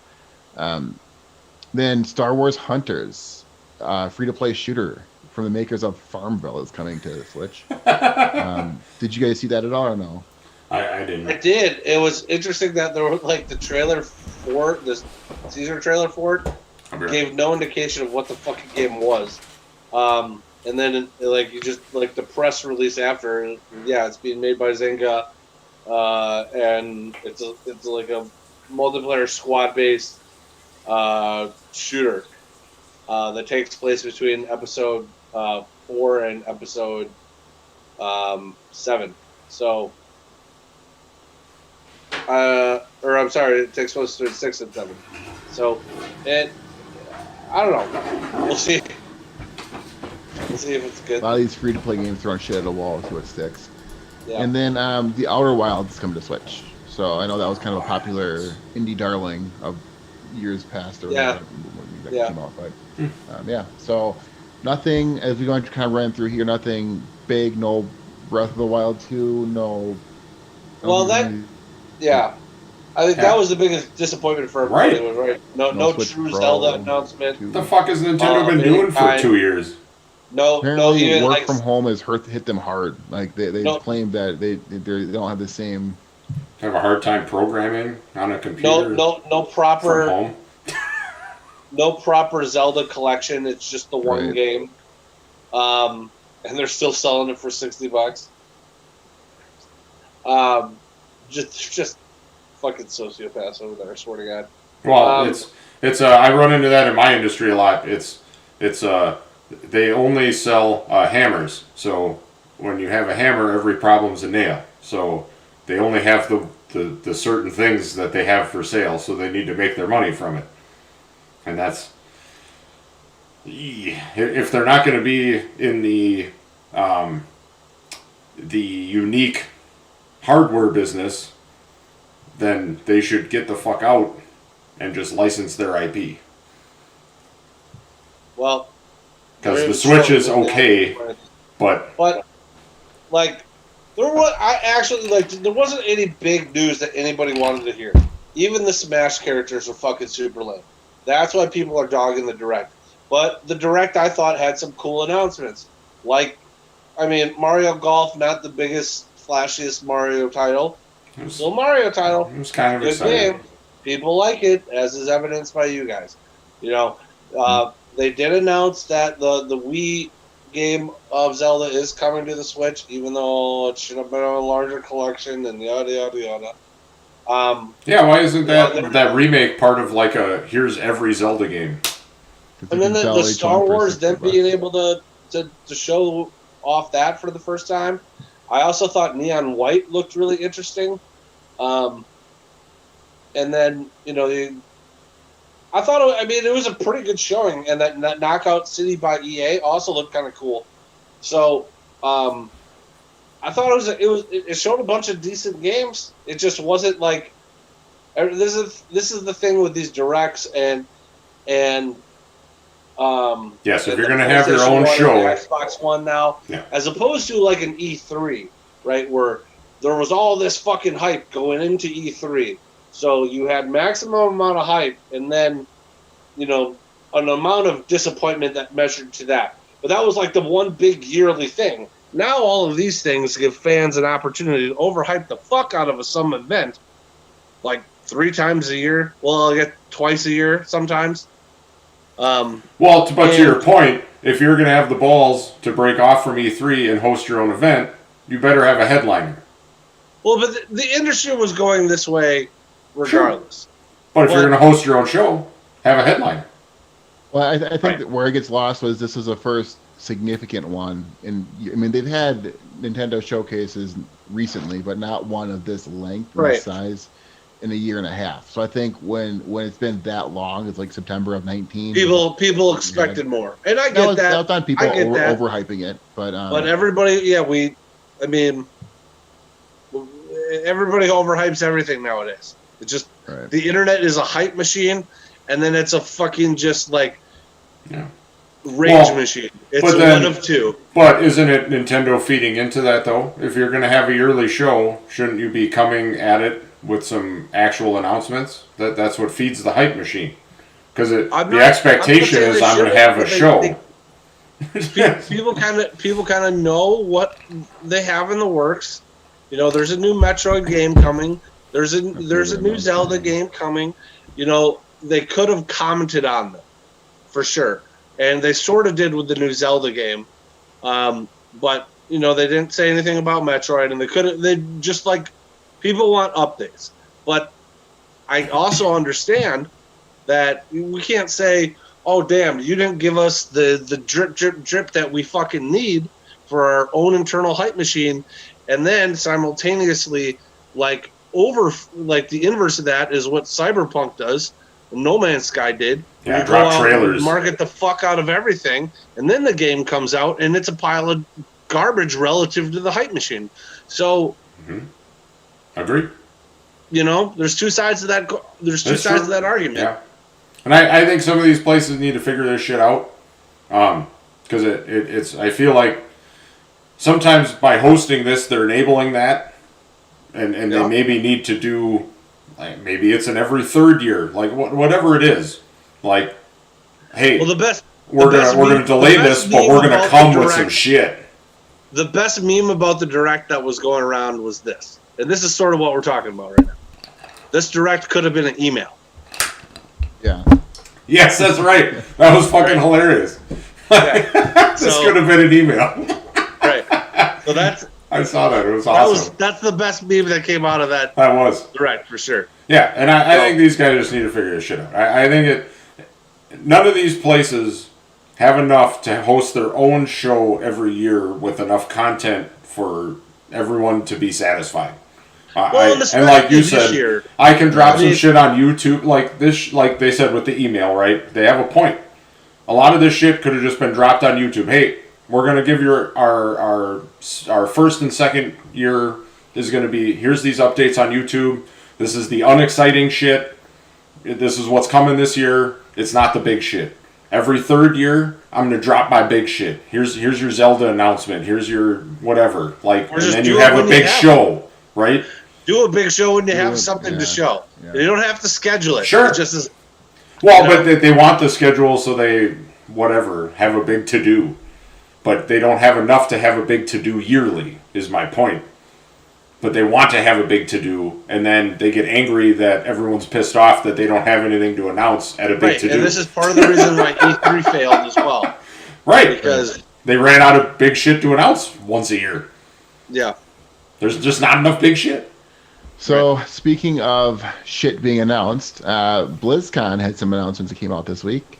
then Star Wars Hunters, free-to-play shooter from the makers of Farmville is coming to the Switch. Did you guys see that at all or no? I didn't. I did. It was interesting that there was the trailer for this teaser trailer for it. Gave no indication of what the fucking game was, and then you just the press release after, it's being made by Zynga, and it's a multiplayer squad based shooter that takes place between episode 4 and episode 7. So, or I'm sorry, it takes place between 6 and 7. So I don't know. We'll see. We'll see if it's good. A lot of these free-to-play games throwing shit at a wall, see what sticks. Yeah. And then the Outer Wilds come to Switch. So I know that was kind of a popular indie darling of years past. Or yeah. When that came out, but So nothing, as we're going to kind of run through here, nothing big, no Breath of the Wild 2, no... Well, I think that was the biggest disappointment for everybody. Right. No true Zelda announcement. What the fuck has Nintendo been doing for 2 years? Apparently, work from home has hit them hard. They claim that they don't have the same. Have a hard time programming on a computer. No proper. From home. No proper Zelda collection. It's just the one game, and they're still selling it for $60. Just fucking sociopaths over there. I swear to God. Well, it's I run into that in my industry a lot. It's they only sell hammers. So when you have a hammer, every problem's a nail. So they only have the certain things that they have for sale. So they need to make their money from it. And that's if they're not going to be in the unique hardware business, then they should get the fuck out and just license their IP. Well, because the Switch is okay, but there wasn't any big news that anybody wanted to hear. Even the Smash characters are fucking super lame. That's why people are dogging the Direct. But the Direct, I thought, had some cool announcements. Mario Golf, not the biggest, flashiest Mario title. Still a Mario title. It was kind of good exciting. Game. People like it, as is evidenced by you guys. They did announce that the Wii game of Zelda is coming to the Switch, even though it should have been a larger collection and yada yada yada. Why isn't that remake part of here's every Zelda game? And then the Star Wars, them being able to show off that for the first time. I also thought Neon White looked really interesting. And then, I thought, it was a pretty good showing. And that Knockout City by EA also looked kind of cool. So, I thought it showed a bunch of decent games. It just wasn't this is the thing with these directs and yes, if you're going to have your own show, Xbox One now, as opposed to an E3, right, where there was all this fucking hype going into E3, so you had maximum amount of hype, and then an amount of disappointment that measured to that. But that was the one big yearly thing. Now all of these things give fans an opportunity to overhype the fuck out of some event, like 3 times a year. Well, I get twice a year sometimes. But to your point, if you're going to have the balls to break off from E3 and host your own event, you better have a headliner. Well, but the industry was going this way regardless. Sure. But if you're going to host your own show, have a headliner. Well, I think that where it gets lost was this is the first significant one. And I mean, they've had Nintendo showcases recently, but not one of this length and this size in a year and a half. So I think when it's been that long, it's like September of 19. People expected more, and I get that. That's on people overhyping it, but everybody, everybody overhypes everything nowadays. It's just the internet is a hype machine, and then it's a fucking just like rage machine. It's one of two. But isn't it Nintendo feeding into that though? If you're going to have a yearly show, shouldn't you be coming at it with some actual announcements? That's what feeds the hype machine. Because the expectation is I'm going to have a show. People kind of know what they have in the works. You know, there's a new Metroid game coming. There's a new Zelda game coming. You know, they could have commented on them for sure, and they sort of did with the new Zelda game. But you know, they didn't say anything about Metroid, and they just like people want updates. But I also understand that we can't say, oh damn, you didn't give us the drip that we fucking need for our own internal hype machine, and then simultaneously the inverse of that is what Cyberpunk does, No Man's Sky did. Yeah, drop trailers, market the fuck out of everything, and then the game comes out and it's a pile of garbage relative to the hype machine. So, agree. You know, there's two sides of that. There's two sides of that argument. Yeah, and I think some of these places need to figure this shit out, because it's. I feel like sometimes by hosting this, they're enabling that, and they maybe need to do, like maybe it's an every third year, like whatever it is, like, hey, well, we're gonna delay this, but we're gonna come with some shit. The best meme about the Direct that was going around was this, and this is sort of what we're talking about right now. This Direct could have been an email. Yeah. Yes, that's right. That was fucking hilarious. This could have been an email. Right. So that's. I saw that. It was awesome. That's the best meme that came out of that. That was. Direct, for sure. Yeah, and I think these guys just need to figure this shit out. I think none of these places have enough to host their own show every year with enough content for everyone to be satisfied. And like you said, I can drop some shit on YouTube like this, like they said with the email, right? They have a point. A lot of this shit could have just been dropped on YouTube. Hey, we're gonna give our first and second year is gonna be, here's these updates on YouTube. This is the unexciting shit. This is what's coming this year. It's not the big shit. Every third year, I'm gonna drop my big shit. Here's your Zelda announcement. Here's your whatever. Like, and then you have a big show, right? Do a big show when you have something to show. Yeah. You don't have to schedule it. Sure. It just is, but they want the schedule so they have a big to do, but they don't have enough to have a big to do yearly. Is my point. But they want to have a big to do, and then they get angry that everyone's pissed off that they don't have anything to announce at a big to do. And this is part of the reason why E3 failed as well. Right. Because they ran out of big shit to announce once a year. Yeah. There's just not enough big shit. So, speaking of shit being announced, BlizzCon had some announcements that came out this week.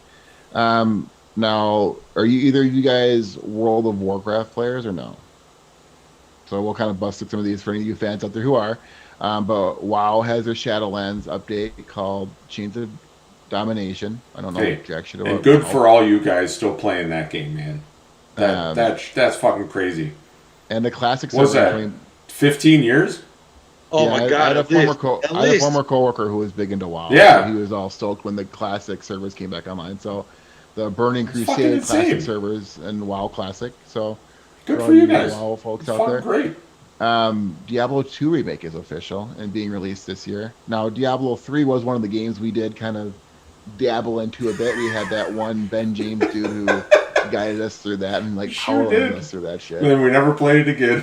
Now, are either of you guys World of Warcraft players or no? So we'll kind of bust through some of these for any of you fans out there who are. But WoW has their Shadowlands update called Chains of Domination. I don't know jack shit about it. And good for all you guys still playing that game, man. That's fucking crazy. And the classic server. What's that, 15 years? Oh my god! I had a former coworker who was big into WoW. Yeah, so he was all stoked when the classic servers came back online. So the Burning Crusade classic servers and WoW Classic. So good for you guys, WoW folks out there. Great. Diablo 2 remake is official and being released this year. Now Diablo 3 was one of the games we did kind of dabble into a bit. We had that one Ben James dude who guided us through that and like Sure powered did. us through that shit. And then we never played it again.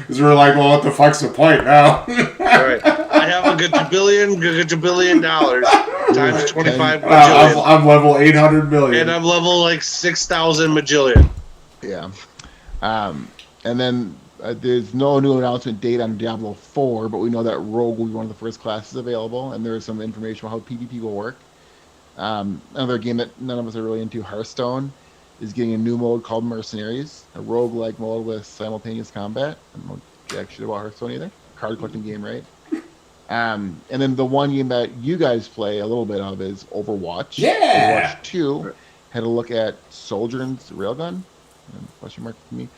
Because we were like, well, what the fuck's the point now? Right. I have a gajillion dollars times 25 bajillion. I'm level 800 million. And I'm level like 6,000 majillion. Yeah. And then there's no new announcement date on Diablo 4, but we know that Rogue will be one of the first classes available, and there's some information about how PvP will work. Another game that none of us are really into, Hearthstone, is getting a new mode called Mercenaries, a rogue-like mode with simultaneous combat. I don't know jack shit about Hearthstone either. Card collecting game, right? And then the one game that you guys play a little bit of is Overwatch. Yeah! Overwatch 2 had a look at Soldier's Railgun. Question mark for me.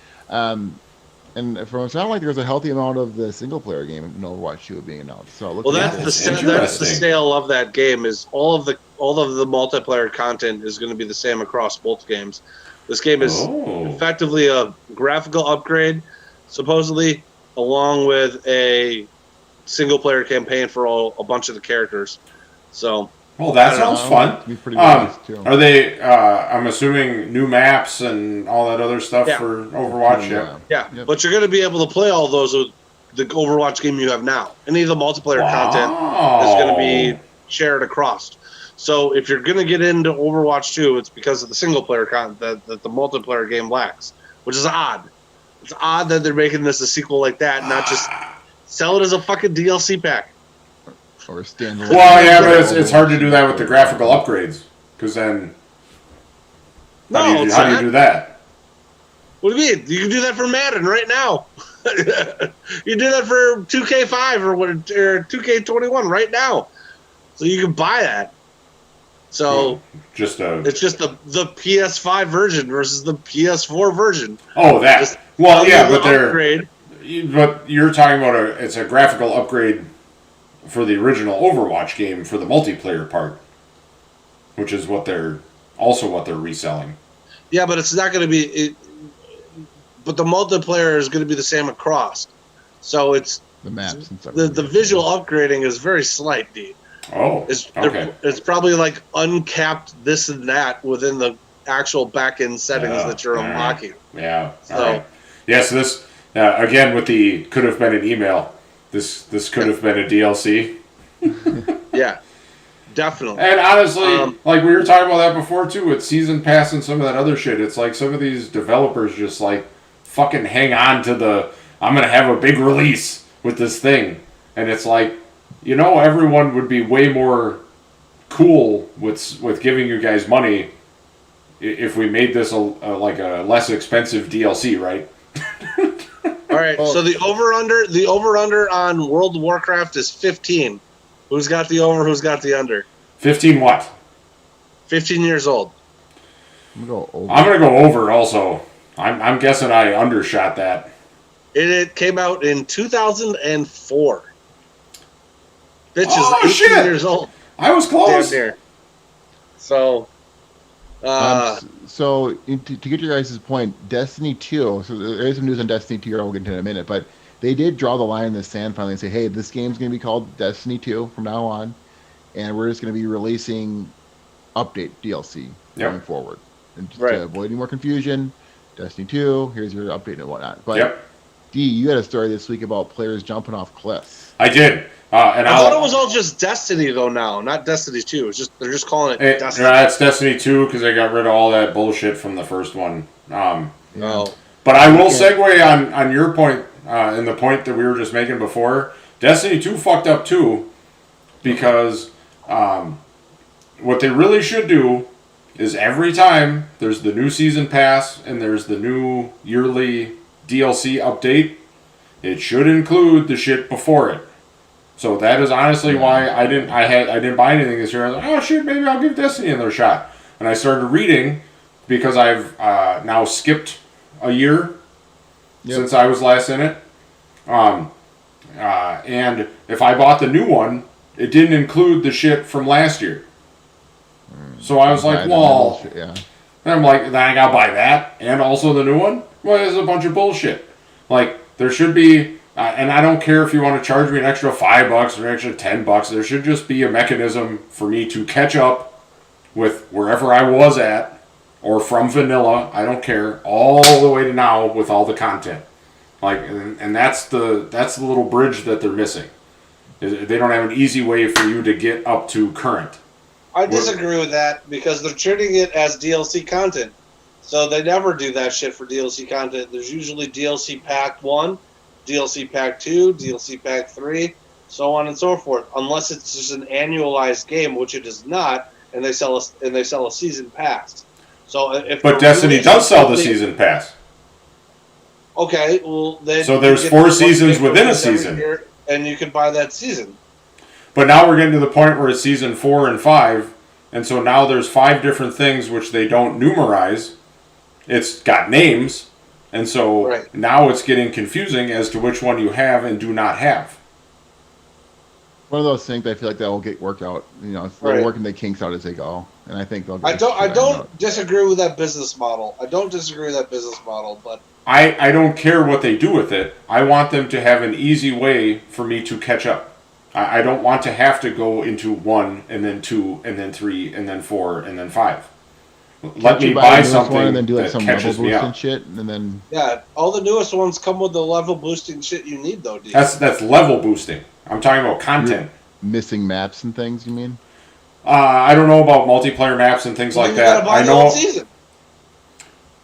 And from it sounded like there's a healthy amount of the single-player game in Overwatch 2 being announced. So that's the sale of that game is all of the multiplayer content is going to be the same across both games. This game is effectively a graphical upgrade, supposedly, along with a single-player campaign for a bunch of the characters. So. Well, that sounds fun. Are they? I'm assuming new maps and all that other stuff for Overwatch. Yeah. But you're going to be able to play all those with the Overwatch game you have now. Any of the multiplayer content is going to be shared across. So if you're going to get into Overwatch 2, it's because of the single player content that the multiplayer game lacks, which is odd. It's odd that they're making this a sequel like that, not just sell it as a fucking DLC pack. Or standalone. Well, yeah, but it's hard to do that with the graphical upgrades, because then how do you do that? What do you mean? You can do that for Madden right now. You do that for 2K5 or 2K21 right now, so you can buy that. So it's just the PS5 version versus the PS4 version. Oh, that. But you're talking about it's a graphical upgrade for the original Overwatch game for the multiplayer part, which is what they're reselling. Yeah, but it's not going to be. But the multiplayer is going to be the same across, so it's the maps and stuff. The visual upgrading is very slight, D. Oh, okay. It's probably like uncapped this and that within the actual back-end settings that you're unlocking. Yeah. So, all right. Yeah, so this, again, with the could have been an email, this could have been a DLC. Yeah, definitely. And honestly, like we were talking about that before, too, with Season Pass and some of that other shit, it's like some of these developers just like fucking hang on to I'm going to have a big release with this thing. And it's like, everyone would be way more cool with giving you guys money if we made this a less expensive DLC, right? All right. So the over under on World of Warcraft is 15. Who's got the over? Who's got the under? 15 what? 15 years old. I'm gonna go over. I'm gonna go over also. I'm guessing I undershot that. It came out in 2004. Bitch is 18 years old. I was close. Damn near. So, to get your guys' point, Destiny 2, so there is some news on Destiny 2 we'll get into in a minute, but they did draw the line in the sand finally and say, hey, this game's going to be called Destiny 2 from now on, and we're just going to be releasing update DLC going forward. And just to avoid any more confusion, Destiny 2, here's your update and whatnot. But, D, you had a story this week about players jumping off cliffs. I did. And I thought it was all just Destiny, though, now. Not Destiny 2. It's just they're just calling it Destiny. It's Destiny 2 because they got rid of all that bullshit from the first one. But I will segue on your point and the point that we were just making before. Destiny 2 fucked up, too, because what they really should do is every time there's the new season pass and there's the new yearly DLC update, it should include the shit before it. So that is honestly why I didn't buy anything this year. I was like, oh shit, maybe I'll give Destiny another shot. And I started reading because I've now skipped a year since I was last in it. And if I bought the new one, it didn't include the shit from last year. So I was like, well, and I'm like, then I gotta buy that and also the new one? Well, it's a bunch of bullshit. Like, there should be, and I don't care if you want to charge me an extra $5 or an extra $10. There should just be a mechanism for me to catch up with wherever I was at, or from vanilla, I don't care, all the way to now with all the content. Like, and that's the little bridge that they're missing. They don't have an easy way for you to get up to current. I disagree with that because they're treating it as DLC content. So they never do that shit for DLC content. There's usually DLC Pack 1, DLC Pack 2, DLC Pack 3, so on and so forth. Unless it's just an annualized game, which it is not, and they sell a season pass. But Destiny does sell the season pass. Okay, well then. So there's 4 seasons within a season, and you can buy that season. But now we're getting to the point where it's season 4 and 5, and so now there's 5 different things which they don't numerize. It's got names, and so now it's getting confusing as to which one you have and do not have. One of those things I feel like that will get worked out. You know, they're working the kinks out as they go, and I think they'll. I don't disagree with that business model. But I don't care what they do with it. I want them to have an easy way for me to catch up. I don't want to have to go into 1 and then 2 and then 3 and then 4 and then 5. Let me buy something and then do like that some catches level me boost up. and shit, and then all the newest ones come with the level boosting shit you need though, dude. That's level boosting. I'm talking about content. You're missing maps and things. You mean? I don't know about multiplayer maps and things like that. I know. Season.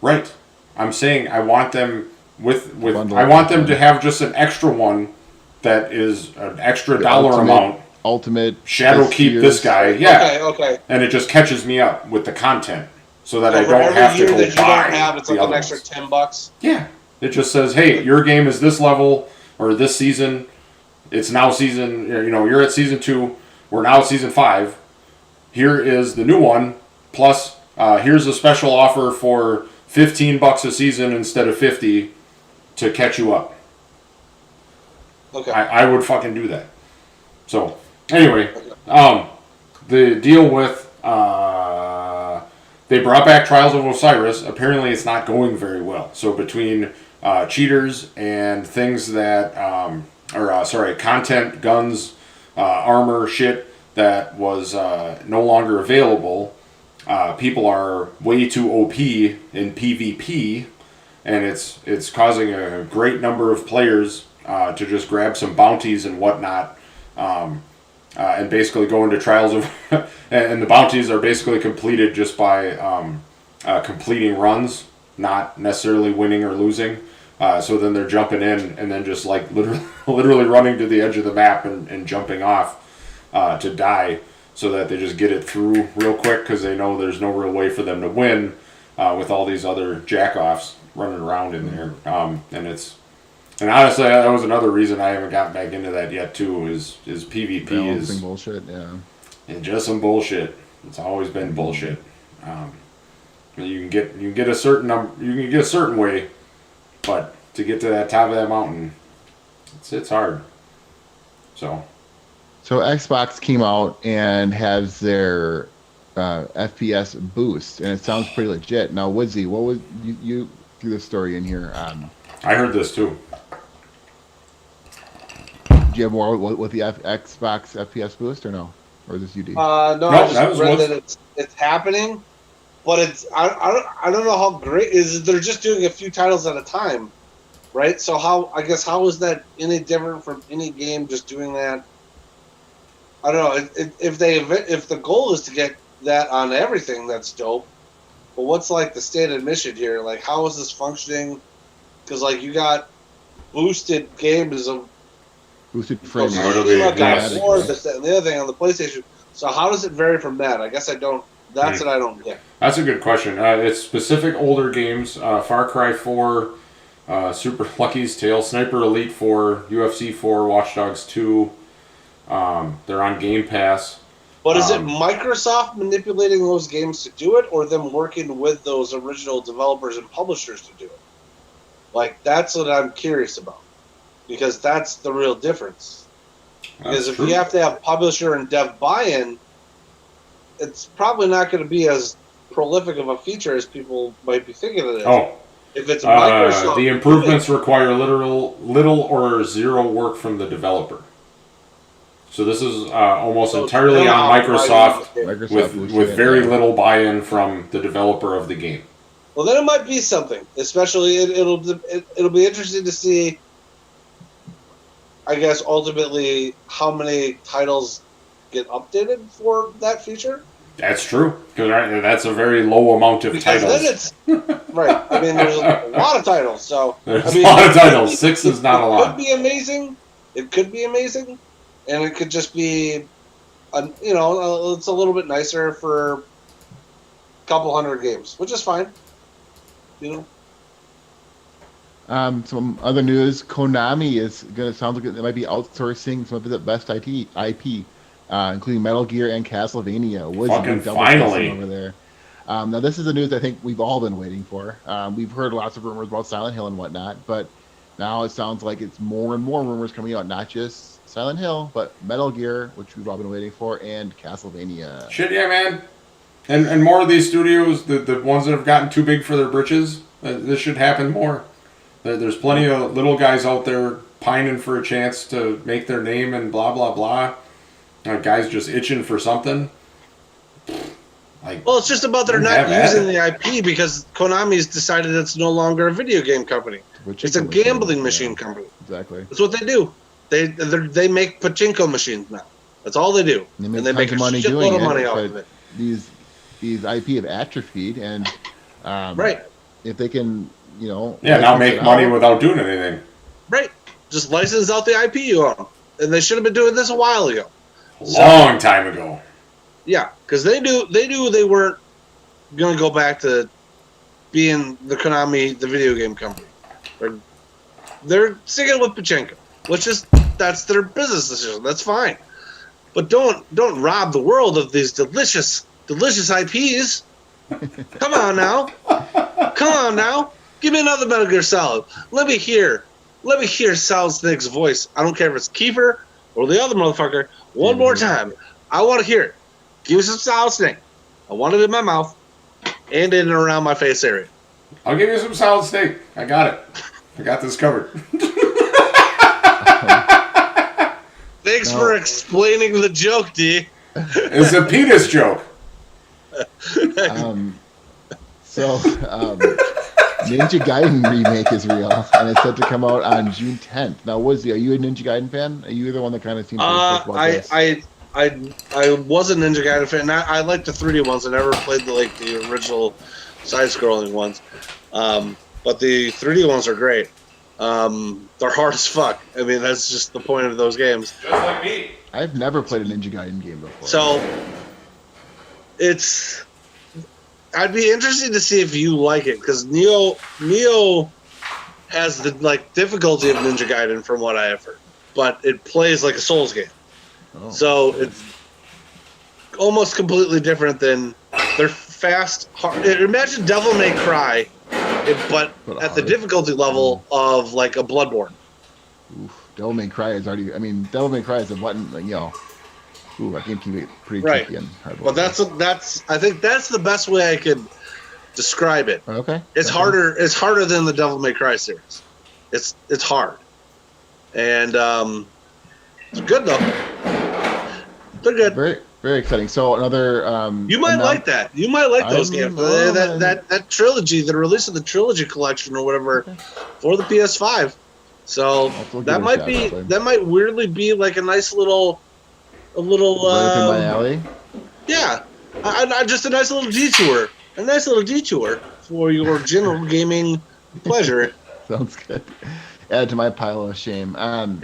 Right. I'm saying I want them I want them to have just an extra one that is an extra dollar amount. Ultimate Shadow keep this guy. Yeah. Okay. And it just catches me up with the content so that I for don't have to go that you buy don't have, it's like an extra $10. Yeah. It just says, hey, your game is this level or this season. It's now season, you're at season 2. We're now at season 5. Here is the new one. Plus, here's a special offer for $15 a season instead of $50 to catch you up. Okay. I would fucking do that. So, anyway, the deal with they brought back Trials of Osiris. Apparently, it's not going very well. So between cheaters and things that, content, guns, armor, shit that was no longer available, people are way too OP in PvP, and it's causing a great number of players to just grab some bounties and whatnot. And basically go into trials of, and the bounties are basically completed just by completing runs, not necessarily winning or losing. So then they're jumping in and then just like literally running to the edge of the map and jumping off to die, so that they just get it through real quick because they know there's no real way for them to win with all these other jackoffs running around in there. And honestly, that was another reason I haven't gotten back into that yet too. Is PvP is bullshit, and just some bullshit. It's always been bullshit. You can get a certain number, you can get a certain way, but to get to that top of that mountain, it's hard. So Xbox came out and has their FPS boost, and it sounds pretty legit. Now, Woodsy, what was you threw the story in here? I heard this too. Do you have more with the Xbox FPS boost or no? Or is this UD? No, I just read that it's happening, but I don't know how great is. They're just doing a few titles at a time, right? So how is that any different from any game just doing that? I don't know. If the goal is to get that on everything, that's dope. But what's like the standard mission here? Like, how is this functioning? Because like you got boosted games of boosted frame rate, this, that, and the other thing on the PlayStation. So how does it vary from that? I guess I don't. That's what I don't get. That's a good question. It's specific older games: Far Cry 4, Super Lucky's Tale, Sniper Elite 4, UFC 4, Watch Dogs 2. They're on Game Pass. But is it Microsoft manipulating those games to do it, or them working with those original developers and publishers to do it? Like, that's what I'm curious about. Because that's the real difference. Because if you have to have publisher and dev buy-in, it's probably not going to be as prolific of a feature as people might be thinking it is. Oh. If it's Microsoft... the improvements require little or zero work from the developer. So this is almost entirely on Microsoft with very little buy-in from the developer of the game. Well, then it might be something. Especially, it'll be interesting to see, I guess, ultimately how many titles get updated for that feature. That's true, because that's a very low amount of titles. Then it's right. I mean, there's a lot of titles, so there's a lot of titles. 6 is not a lot. It could be amazing. It could be amazing, and it could just be, it's a little bit nicer for a couple hundred games, which is fine. Some other news: Konami is gonna sound like it might be outsourcing some of its best IP, including Metal Gear and Castlevania. Fucking finally over there. Now this is the news I think we've all been waiting for. We've heard lots of rumors about Silent Hill and whatnot, but now it sounds like it's more and more rumors coming out, not just Silent Hill, but Metal Gear, which we've all been waiting for, and Castlevania. Shit, yeah, man. And more of these studios, the ones that have gotten too big for their britches, this should happen more. There's plenty of little guys out there pining for a chance to make their name and blah, blah, blah. Guys just itching for something. Well, it's just about they're not using the IP because Konami's decided it's no longer a video game company. It's a gambling machine company. Exactly. That's what they do. They make pachinko machines now. That's all they do. And they make a shitload of money off of it. These IP have atrophied, and right. If they can, now make money without doing anything. Right. Just license out the IP you own, and they should have been doing this a while ago. Long time ago. Yeah, because they knew they weren't going to go back to being the Konami, the video game company. They're sticking with pachinko, that's their business decision. That's fine, but don't rob the world of these delicious IPs. Come on now, give me another Metal Gear Solid. Let me hear Solid Snake's voice. I don't care if it's Kiefer or the other motherfucker. One more time, I want to hear it. Give me some Solid Snake. I want it in my mouth and in and around my face area. I'll give you some Solid Snake. I got it. I got this covered. Thanks for explaining the joke, D. It's a penis joke. Ninja Gaiden remake is real, and it's set to come out on June 10th. Now, Woodsy, are you a Ninja Gaiden fan? Are you the one that kind of seems to about this? I was a Ninja Gaiden fan. I like the 3D ones. I never played the original side-scrolling ones, but the 3D ones are great. They're hard as fuck. I mean, that's just the point of those games. Just like me. I've never played a Ninja Gaiden game before. So I'd be interested to see if you like it, because Neo has the difficulty of Ninja Gaiden from what I have heard, but it plays like a Souls game. Oh. So it's almost completely different than they're fast. Hard. Imagine Devil May Cry, but at the difficulty level of like a Bloodborne. Oof, Devil May Cry is already. I mean, Devil May Cry is a button. Ooh, I think you get pretty tricky and hard. Well, I think that's the best way I could describe it. Okay. It's harder. It's harder than the Devil May Cry series. It's hard, and it's good though. They're good. Very, very exciting. So another. You might like that. You might like those games. That trilogy, the release of the trilogy collection or whatever, for the PS5. So that might weirdly be like a nice little. Right up in my alley. Yeah, just a nice little detour. A nice little detour for your general gaming pleasure. Sounds good. Add to my pile of shame. Pile of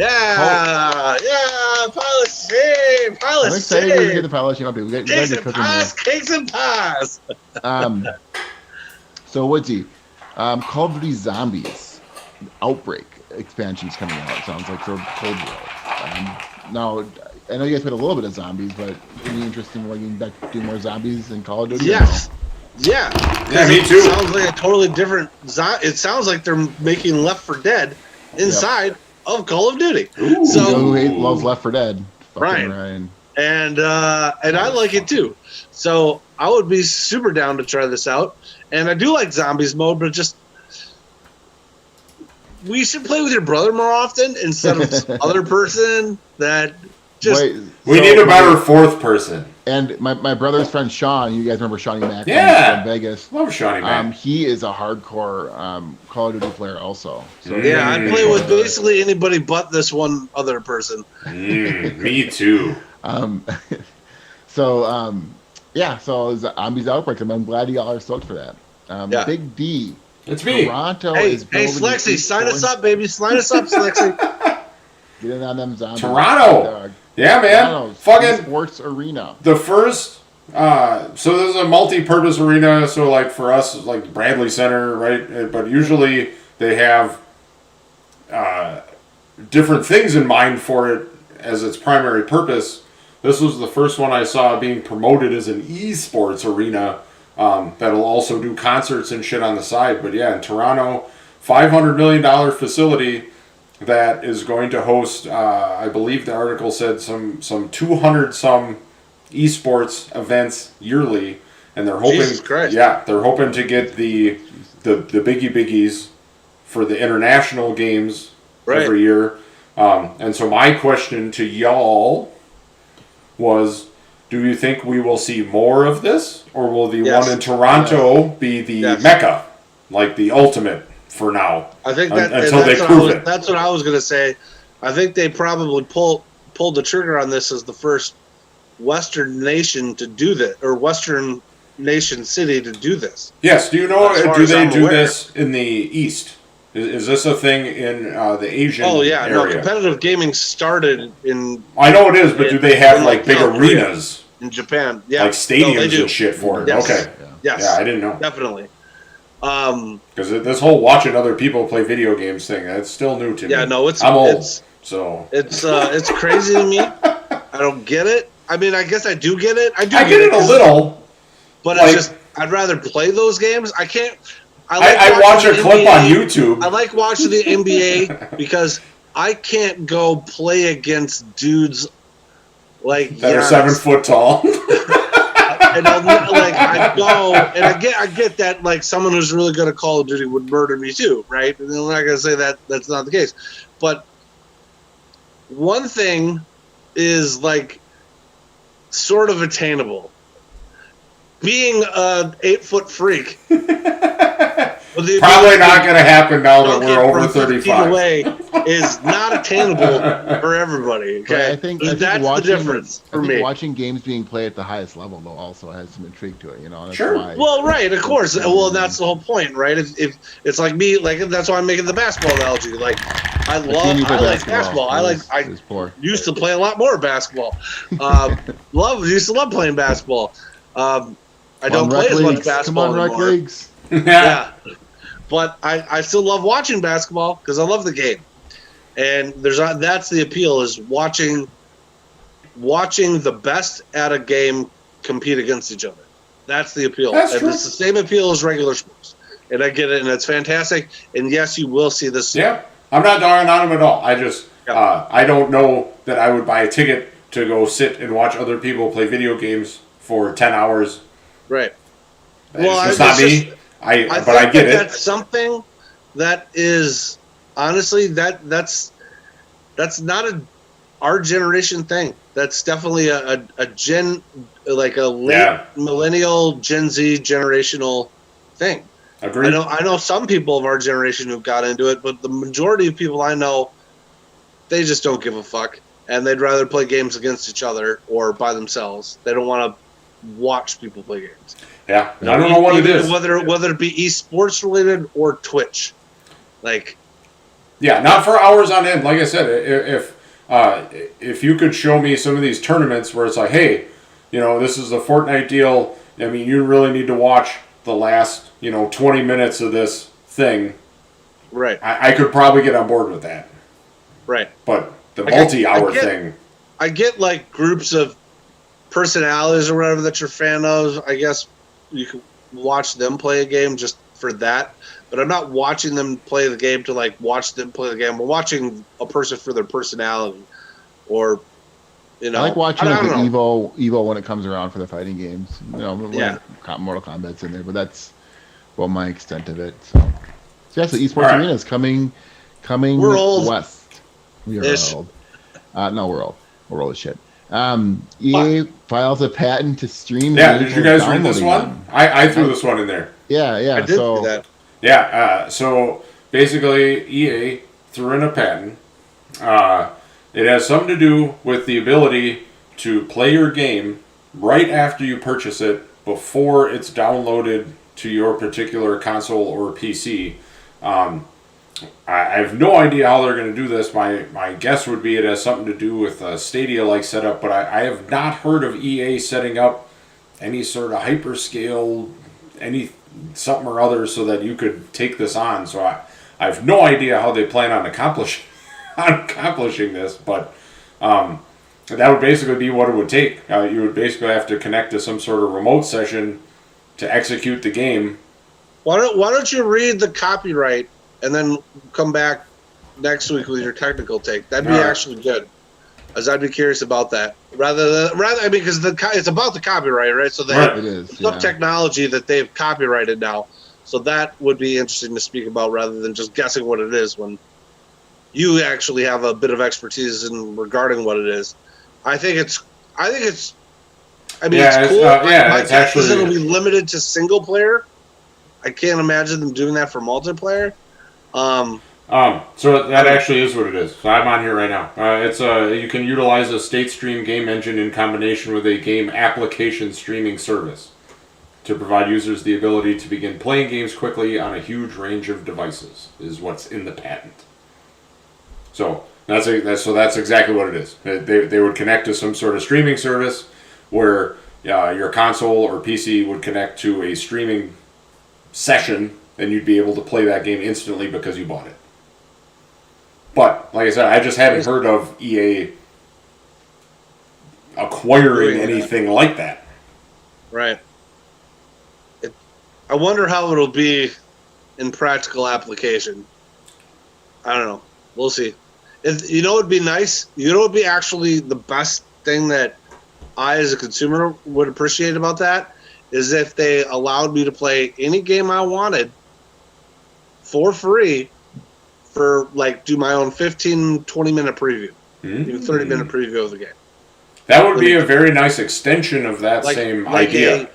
shame. I'm excited to get the pile of shame up here. We got cakes and pies. So Woodsy, Call of Duty Zombies Outbreak expansion's coming out. It sounds like for Cold War. Now, I know you guys played a little bit of zombies, but any interest in getting back to do more zombies in Call of Duty? Yes. Yeah, me too. It sounds like a totally different. It sounds like they're making Left 4 Dead inside of Call of Duty. Ooh, so who loves Left 4 Dead? Ryan. And I like it too. So I would be super down to try this out. And I do like zombies mode, but just we should play with your brother more often instead of this other person that we need a better fourth person. And my brother's friend Sean, you guys remember Shawnee Mac from Vegas? Love Shawnee Mac. He is a hardcore Call of Duty player also. So yeah, I play with basically anybody but this one other person. Me too. So Zombies Outbreak. I'm glad y'all are stoked for that. Big D. It's me. Toronto is building. Hey, Slexy, sign us up, baby. Sign us up, Slexy. Get in on them zombies. Toronto. Yeah, man. Toronto's fucking sports arena. The first, so there's a multi-purpose arena. So like for us, like Bradley Center, right? But usually they have different things in mind for it as its primary purpose. This was the first one I saw being promoted as an esports arena that'll also do concerts and shit on the side. But yeah, in Toronto, $500 million facility that is going to host, I believe the article said some 200 some esports events yearly, and they're hoping, they're hoping to get the biggies for the international games every year. And so my question to y'all was, do you think we will see more of this, or will the one in Toronto be the mecca, like the ultimate? For now, I think until they prove it. That's what I was going to say. I think they probably pulled the trigger on this as the first Western nation to do this, or Western nation city to do this. Yes. Do you know? Do they do this in the East? Is this a thing in the Asian? Oh yeah, area? no. Competitive gaming started in. I know it is, but do they have like big arenas in Japan? Yeah, like stadiums and shit for it. Yes. Okay. Yes. Yeah, I didn't know. Definitely. Because this whole watching other people play video games thing, that's still new to me. Yeah, no, I'm old, so it's crazy to me. I don't get it. I mean, I guess I do get it. I get it a little, but it's just I'd rather play those games. I can't. I watch a clip on YouTube. I like watching the NBA because I can't go play against dudes like that are 7 foot tall. And I go, and I get that like someone who's really good at Call of Duty would murder me too, right? And I'm not gonna say that that's not the case, but one thing is like sort of attainable. Being an 8 foot freak. Probably not going to happen now that we're over 35. Away is not attainable for everybody. Okay, I think that's the difference for me. Watching games being played at the highest level though also has some intrigue to it. You know, that's sure. Why, well, right, of course. Well, that's the whole point, right? If it's like me, like that's why I'm making the basketball analogy. Like I like basketball. I used to play a lot more basketball. Used to love playing basketball. I don't play as much basketball anymore. Come on, Rec Leagues. Yeah. But I still love watching basketball because I love the game, and that's the appeal is watching the best at a game compete against each other. That's the appeal. That's true. It's the same appeal as regular sports, and I get it, and it's fantastic. And yes, you will see this. Yeah, I'm not dogging on them at all. I just I don't know that I would buy a ticket to go sit and watch other people play video games for 10 hours. Right. It's not me. But I get it. That's something that is honestly that's not our generation thing. That's definitely a gen like a late millennial Gen Z generational thing. Agreed. I know some people of our generation who got into it, but the majority of people I know, they just don't give a fuck, and they'd rather play games against each other or by themselves. They don't want to watch people play games. Yeah, I don't know what it is. Whether it be esports related or Twitch, like. Yeah, not for hours on end. Like I said, if you could show me some of these tournaments where it's like, hey, this is a Fortnite deal. I mean, you really need to watch the last 20 minutes of this thing. Right. I could probably get on board with that. Right. But the multi-hour thing. I get like groups of personalities or whatever that you're a fan of. I guess you can watch them play a game just for that, but I'm not watching them play the game to like watch them play the game. We're watching a person for their personality, or I like watching Evo when it comes around for the fighting games. Mortal Kombat's in there, but that's my extent of it. So esports arena is coming. We're old. West. We are old. No, we're old. I'll roll the shit. EA files a patent to stream. Yeah, did you guys read this one? I threw this one in there. Yeah. I did see that. Yeah, so basically EA threw in a patent. It has something to do with the ability to play your game right after you purchase it before it's downloaded to your particular console or PC. I have no idea how they're going to do this. My guess would be it has something to do with a Stadia-like setup, but I have not heard of EA setting up any sort of hyperscale, something or other so that you could take this on. So I have no idea how they plan on accomplishing this, but that would basically be what it would take. You would basically have to connect to some sort of remote session to execute the game. Why don't you read the copyright and then come back next week with your technical take? That'd be actually good, as I'd be curious about that. Because it's about the copyright, right? So they have some technology that they've copyrighted now. So that would be interesting to speak about rather than just guessing what it is when you actually have a bit of expertise in regarding what it is. I think it's cool. It's actually, it'll be limited to single player. I can't imagine them doing that for multiplayer. So that actually is what it is. So I'm on here right now. You can utilize a state stream game engine in combination with a game application streaming service to provide users the ability to begin playing games quickly on a huge range of devices, is what's in the patent. So that's exactly what it is. They would connect to some sort of streaming service where your console or PC would connect to a streaming session, and you'd be able to play that game instantly because you bought it. But like I said, I just hadn't heard of EA acquiring anything like that. Right. I wonder how it'll be in practical application. I don't know. We'll see. You know what would be nice? You know what would be actually the best thing that I, as a consumer, would appreciate about that? Is if they allowed me to play any game I wanted for free for, do my own 15, 20-minute preview. Even 30-minute preview of the game. That would be a very nice extension of that same idea.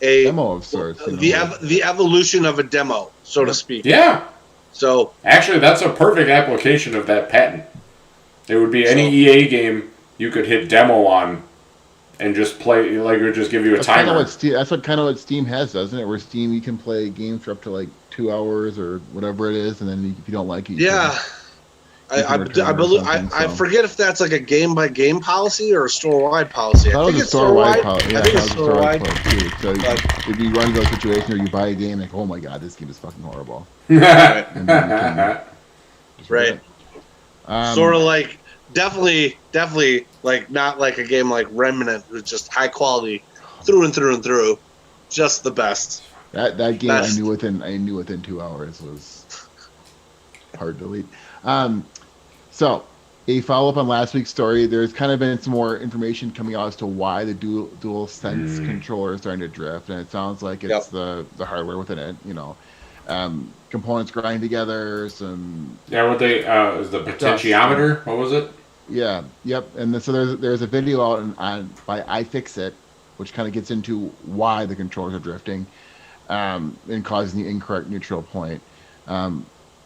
A demo of sorts. The evolution of a demo, so to speak. Yeah. So actually, that's a perfect application of that patent. It would be any EA game you could hit demo on and just play, it would just give you a timer. That's what Steam has, doesn't it? Where Steam, you can play games for up to 2 hours or whatever it is, and then if you don't like it, I forget if that's a game by game policy or a store wide policy. I think it's store wide policy. I think it's store wide too. So if you run into a situation where you buy a game, oh my god, this game is fucking horrible. Right. Sort of definitely not like a game like Remnant, who's just high quality through and through and through, just the best. That game best. I knew within 2 hours was hard to delete. So, a follow-up on last week's story, there's kind of been some more information coming out as to why the dual sense controller is starting to drift, and it sounds like it's the hardware within it, components grind together, some... Yeah, what they, is the potentiometer, what was it? Yeah, yep, and so there's a video out by iFixit, which kind of gets into why the controllers are drifting, and causing the incorrect neutral point.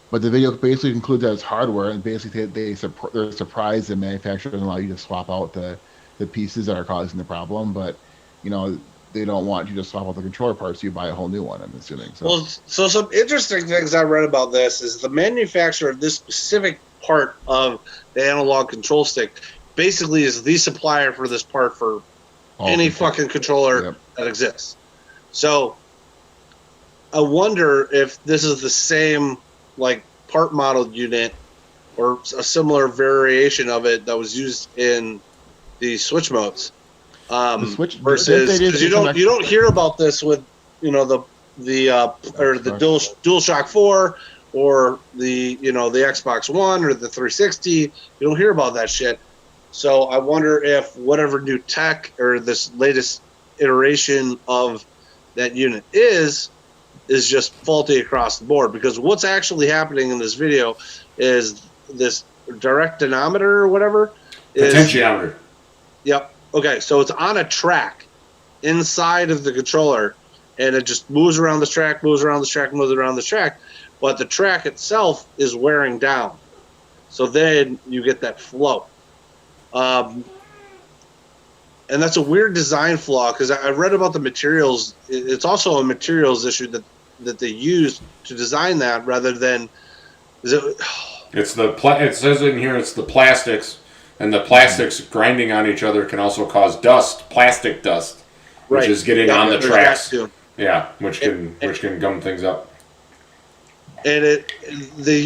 But the video basically concludes that it's hardware, and basically they're surprised the manufacturer doesn't allow you to swap out the pieces that are causing the problem. But they don't want you to swap out the controller parts, so you buy a whole new one, I'm assuming. So some interesting things I read about this is the manufacturer of this specific part of the analog control stick basically is the supplier for this part for any fucking controller that exists. So I wonder if this is the same part model unit or a similar variation of it that was used in the Switch modes. The Switch versus because you don't hear about this with the DualShock 4 or the the Xbox One or the 360. You don't hear about that shit. So I wonder if whatever new tech or this latest iteration of that unit is just faulty across the board, because what's actually happening in this video is this direct dynamometer or whatever Potentiometer. Yep. Okay, so it's on a track inside of the controller, and it just moves around the track, moves around the track, moves around the track, but the track itself is wearing down. So then you get that flow. And that's a weird design flaw, because I read about the materials. It's also a materials issue that they used to design that, rather than... it says in here it's the plastics, and the plastics grinding on each other can also cause plastic dust, which is getting on the tracks. Yeah, which can gum things up. And they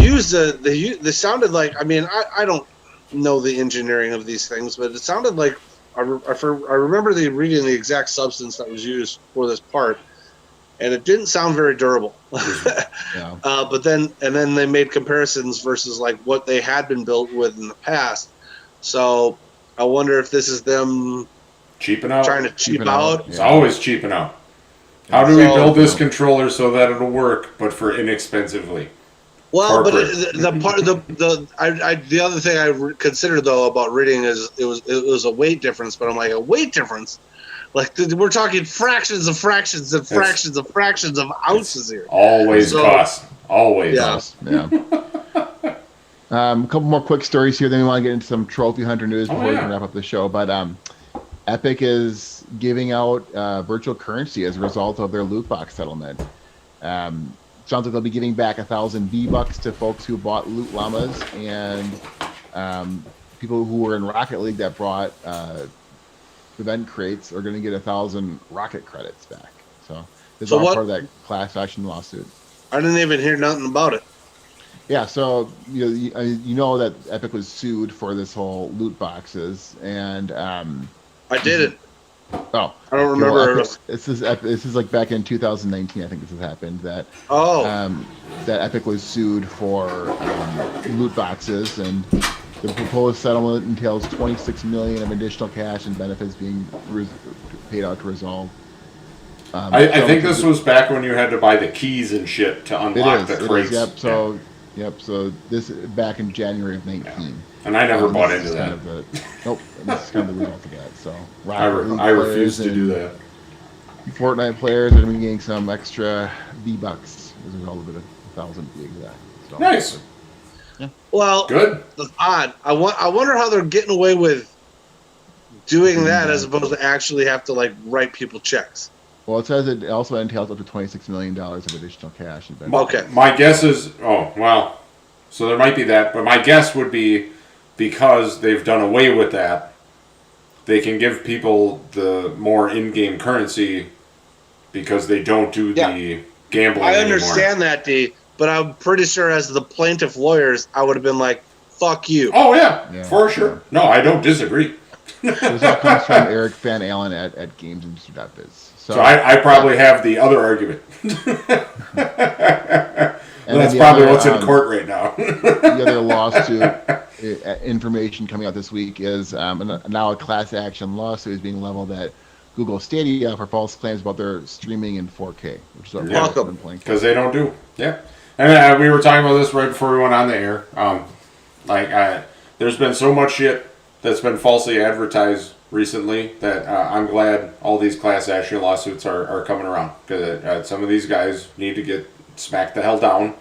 sounded like, I mean, I don't know the engineering of these things, but it sounded like I remember reading the exact substance that was used for this part, and it didn't sound very durable. Yeah. But then they made comparisons versus like what they had been built with in the past. So I wonder if this is them cheaping out, trying to cheap out. It's always cheaping out. How do we build this controller so that it'll work, but for inexpensively? Well, corporate. But the other thing I considered though about reading is it was a weight difference. But I'm like, a weight difference? Like, we're talking fractions of fractions of fractions of fractions of ounces here. Always cost. Always. Yeah. A couple more quick stories here. Then we want to get into some trophy hunter news before we can wrap up the show. But Epic is giving out virtual currency as a result of their loot box settlement. Sounds like they'll be giving back 1,000 V-Bucks to folks who bought loot llamas, and people who were in Rocket League that brought event crates are going to get 1,000 Rocket credits back. So this is all part of that class action lawsuit. I didn't even hear nothing about it. Yeah, so you know that Epic was sued for this whole loot boxes, and I didn't. Oh, I don't remember. This is like back in 2019. I think this has happened. That that Epic was sued for loot boxes, and the proposed settlement entails $26 million of additional cash and benefits being paid out to resolve. I think this was back when you had to buy the keys and shit to unlock the crates. So this back in January of 19. And I never bought into that. Nope, this is kind of the result of that. So I refuse to do that. Fortnite players are going to be getting some extra V-Bucks as a result of it, 1,000 to be exact. So, nice. Yeah. Well, good. That's odd. I wonder how they're getting away with doing that as opposed to actually have to like write people checks. Well, it says it also entails up to $26 million of additional cash. Okay. My guess is, so there might be that, but my guess would be because they've done away with that, they can give people the more in-game currency because they don't do the gambling anymore. I understand that, D, but I'm pretty sure as the plaintiff lawyers, I would have been like, fuck you. Oh, yeah, for sure. No, I don't disagree. This all comes from Eric Van Allen at GamesIndustry.biz. So I probably have the other argument. That's probably what's in court right now. The other lawsuit information coming out this week is now a class action lawsuit is being leveled at Google Stadia for false claims about their streaming in 4K, which is what we've been playing. Because they don't do. Yeah. And we were talking about this right before we went on the air. There's been so much shit that's been falsely advertised recently that I'm glad all these class action lawsuits are coming around, because some of these guys need to get smacked the hell down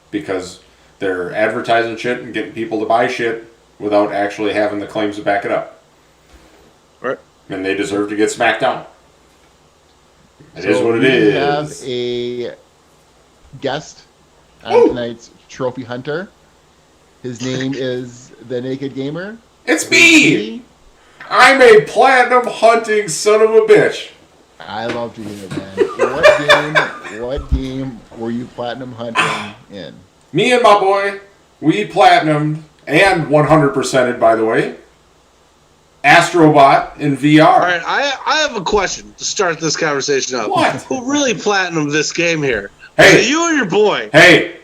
because they're advertising shit and getting people to buy shit without actually having the claims to back it up. Right. And they deserve to get smacked down. It is what it is. We have a guest on tonight's Trophy Hunter. His name is The Naked Gamer. It's me! I'm a platinum hunting son of a bitch. I love to hear it, man. What game were you platinum hunting in? Me and my boy, we platinumed, and 100%ed, by the way, Astrobot in VR. All right, I have a question to start this conversation up. What? Who really platinumed this game here? Hey. Was it you or your boy? Hey,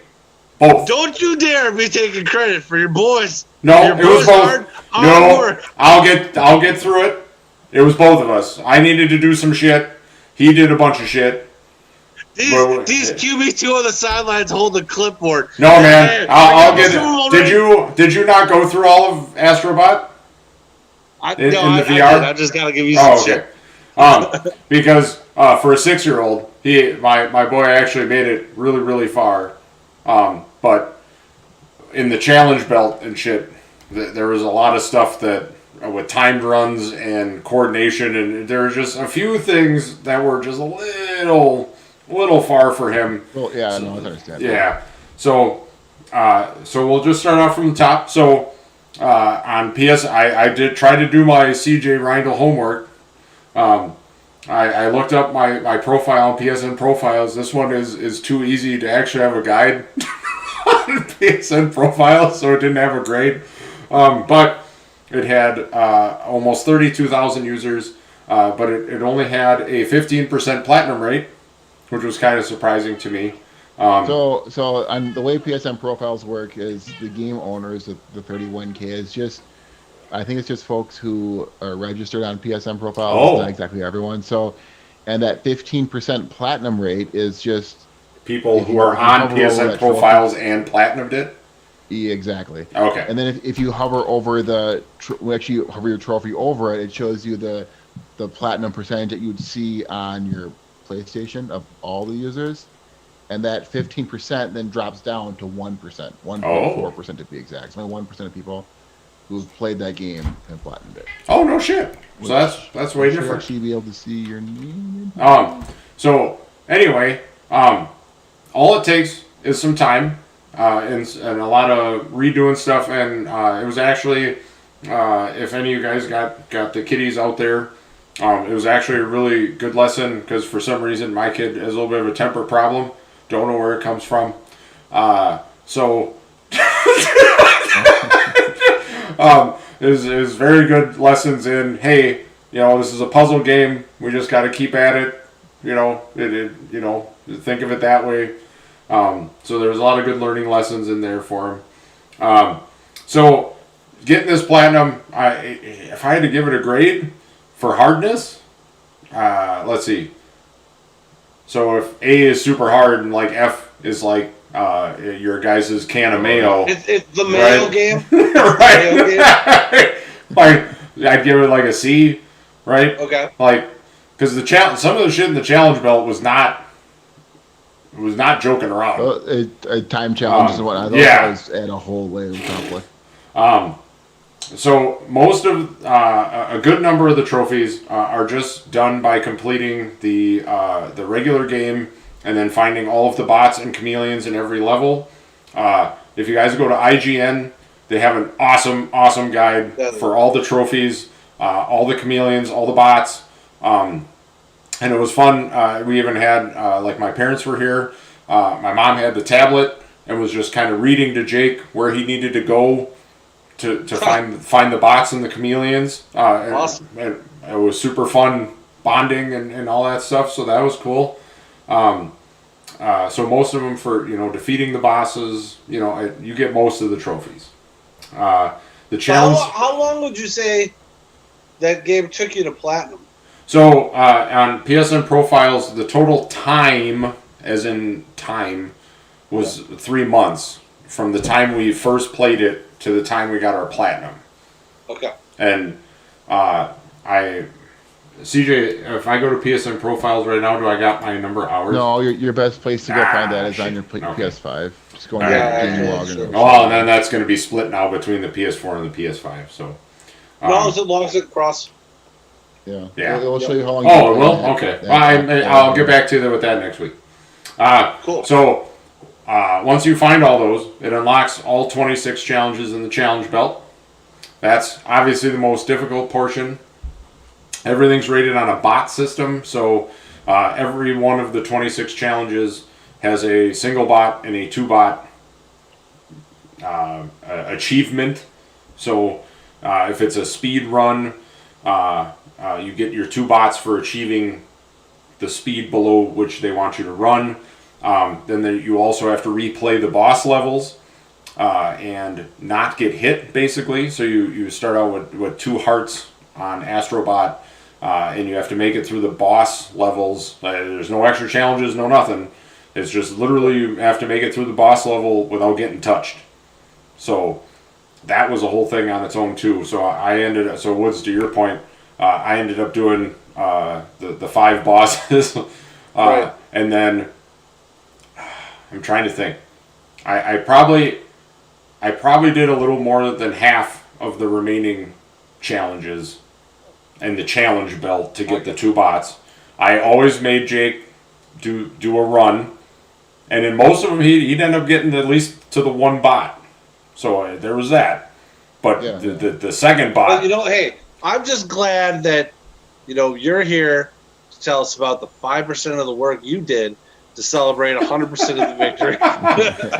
both. Don't you dare be taking credit for your boys. No, your it was both. Hard I'll get through it. It was both of us. I needed to do some shit. He did a bunch of shit. These QB2 on the sidelines hold the clipboard. No, man. I'll get it. Did you not go through all of Astrobot? in the VR? I just gotta give you some shit. Because for a 6-year-old, my boy actually made it really, really far. But in the challenge belt and shit, there was a lot of stuff that with timed runs and coordination, and there were just a few things that were just a little far for him. Well, yeah, no, I understand. Yeah, so we'll just start off from the top. So on PS, I did try to do my CJ Reindl homework. I looked up my profile on PSN Profiles. This one is too easy to actually have a guide on PSN Profiles, so it didn't have a grade. But it had almost 32,000 users, but it only had a 15% platinum rate, which was kind of surprising to me. So on the way PSN Profiles work is the game owners, the 31K is just, I think it's just folks who are registered on PSN Profiles, not exactly everyone. So, and that 15% platinum rate is just people who are on PSN Profiles and platinumed it. Yeah, exactly. Okay. And then if you hover over actually hover your trophy over it, it shows you the platinum percentage that you'd see on your PlayStation of all the users. And that 15% then drops down to 1%, 1.4% to be exact. So only 1% of people who've played that game have platinumed it. Oh, no shit. So that's way different. Actually be able to see your name. So anyway, all it takes is some time and a lot of redoing stuff, and it was actually if any of you guys got the kiddies out there, it was actually a really good lesson, because for some reason my kid has a little bit of a temper problem. Don't know where it comes from. So it was very good lessons in, hey, this is a puzzle game. We just got to keep at it. Think of it that way. So there's a lot of good learning lessons in there for him. So getting this platinum, if I had to give it a grade for hardness, let's see. So if A is super hard and like F is like your guys' can of mayo. It's the mayo game. Right. Mayo game. Like I'd give it like a C, right? Okay. Like, because some of the shit in the challenge belt was not joking around. Time challenges and whatnot. Those guys add a whole layer of conflict. So most of a good number of the trophies are just done by completing the regular game and then finding all of the bots and chameleons in every level. If you guys go to IGN, they have an awesome guide for all the trophies, all the chameleons, all the bots. And it was fun. We even had, like my parents were here. My mom had the tablet and was just kind of reading to Jake where he needed to go to find the bots and the chameleons. Awesome. And it was super fun bonding and all that stuff. So that was cool. So most of them for, defeating the bosses, you get most of the trophies. The challenge. How long would you say that game took you to platinum? So on PSN Profiles, the total time, as in time, was 3 months from the time we first played it to the time we got our platinum. Okay. And CJ, if I go to PSN Profiles right now, do I got my number of hours? No, your best place to go find that is on your PS5. Just go on your game log. And then that's going to be split now between the PS4 and the PS5. So. As long as it cross. Yeah. It'll show you how long. Oh, it will? Okay. I'll get back to you with that next week. Cool. So, once you find all those, it unlocks all 26 challenges in the challenge belt. That's obviously the most difficult portion. Everything's rated on a bot system, so every one of the 26 challenges has a single bot and a 2-bot achievement. So, if it's a speed run, you get your 2 bots for achieving the speed below which they want you to run. Then you also have to replay the boss levels and not get hit, basically. So you start out with 2 hearts on Astrobot, and you have to make it through the boss levels. There's no extra challenges, no nothing. It's just literally you have to make it through the boss level without getting touched. So that was a whole thing on its own too. So Woods, to your point, I ended up doing the 5 bosses, right. And then I'm trying to think. I probably did a little more than half of the remaining challenges and the challenge belt to get the 2 bots. I always made Jake do a run, and in most of them he'd end up getting at least to the 1 bot. So there was that. But the second bot. But, hey, I'm just glad that you're here to tell us about the 5% of the work you did to celebrate 100% of the victory.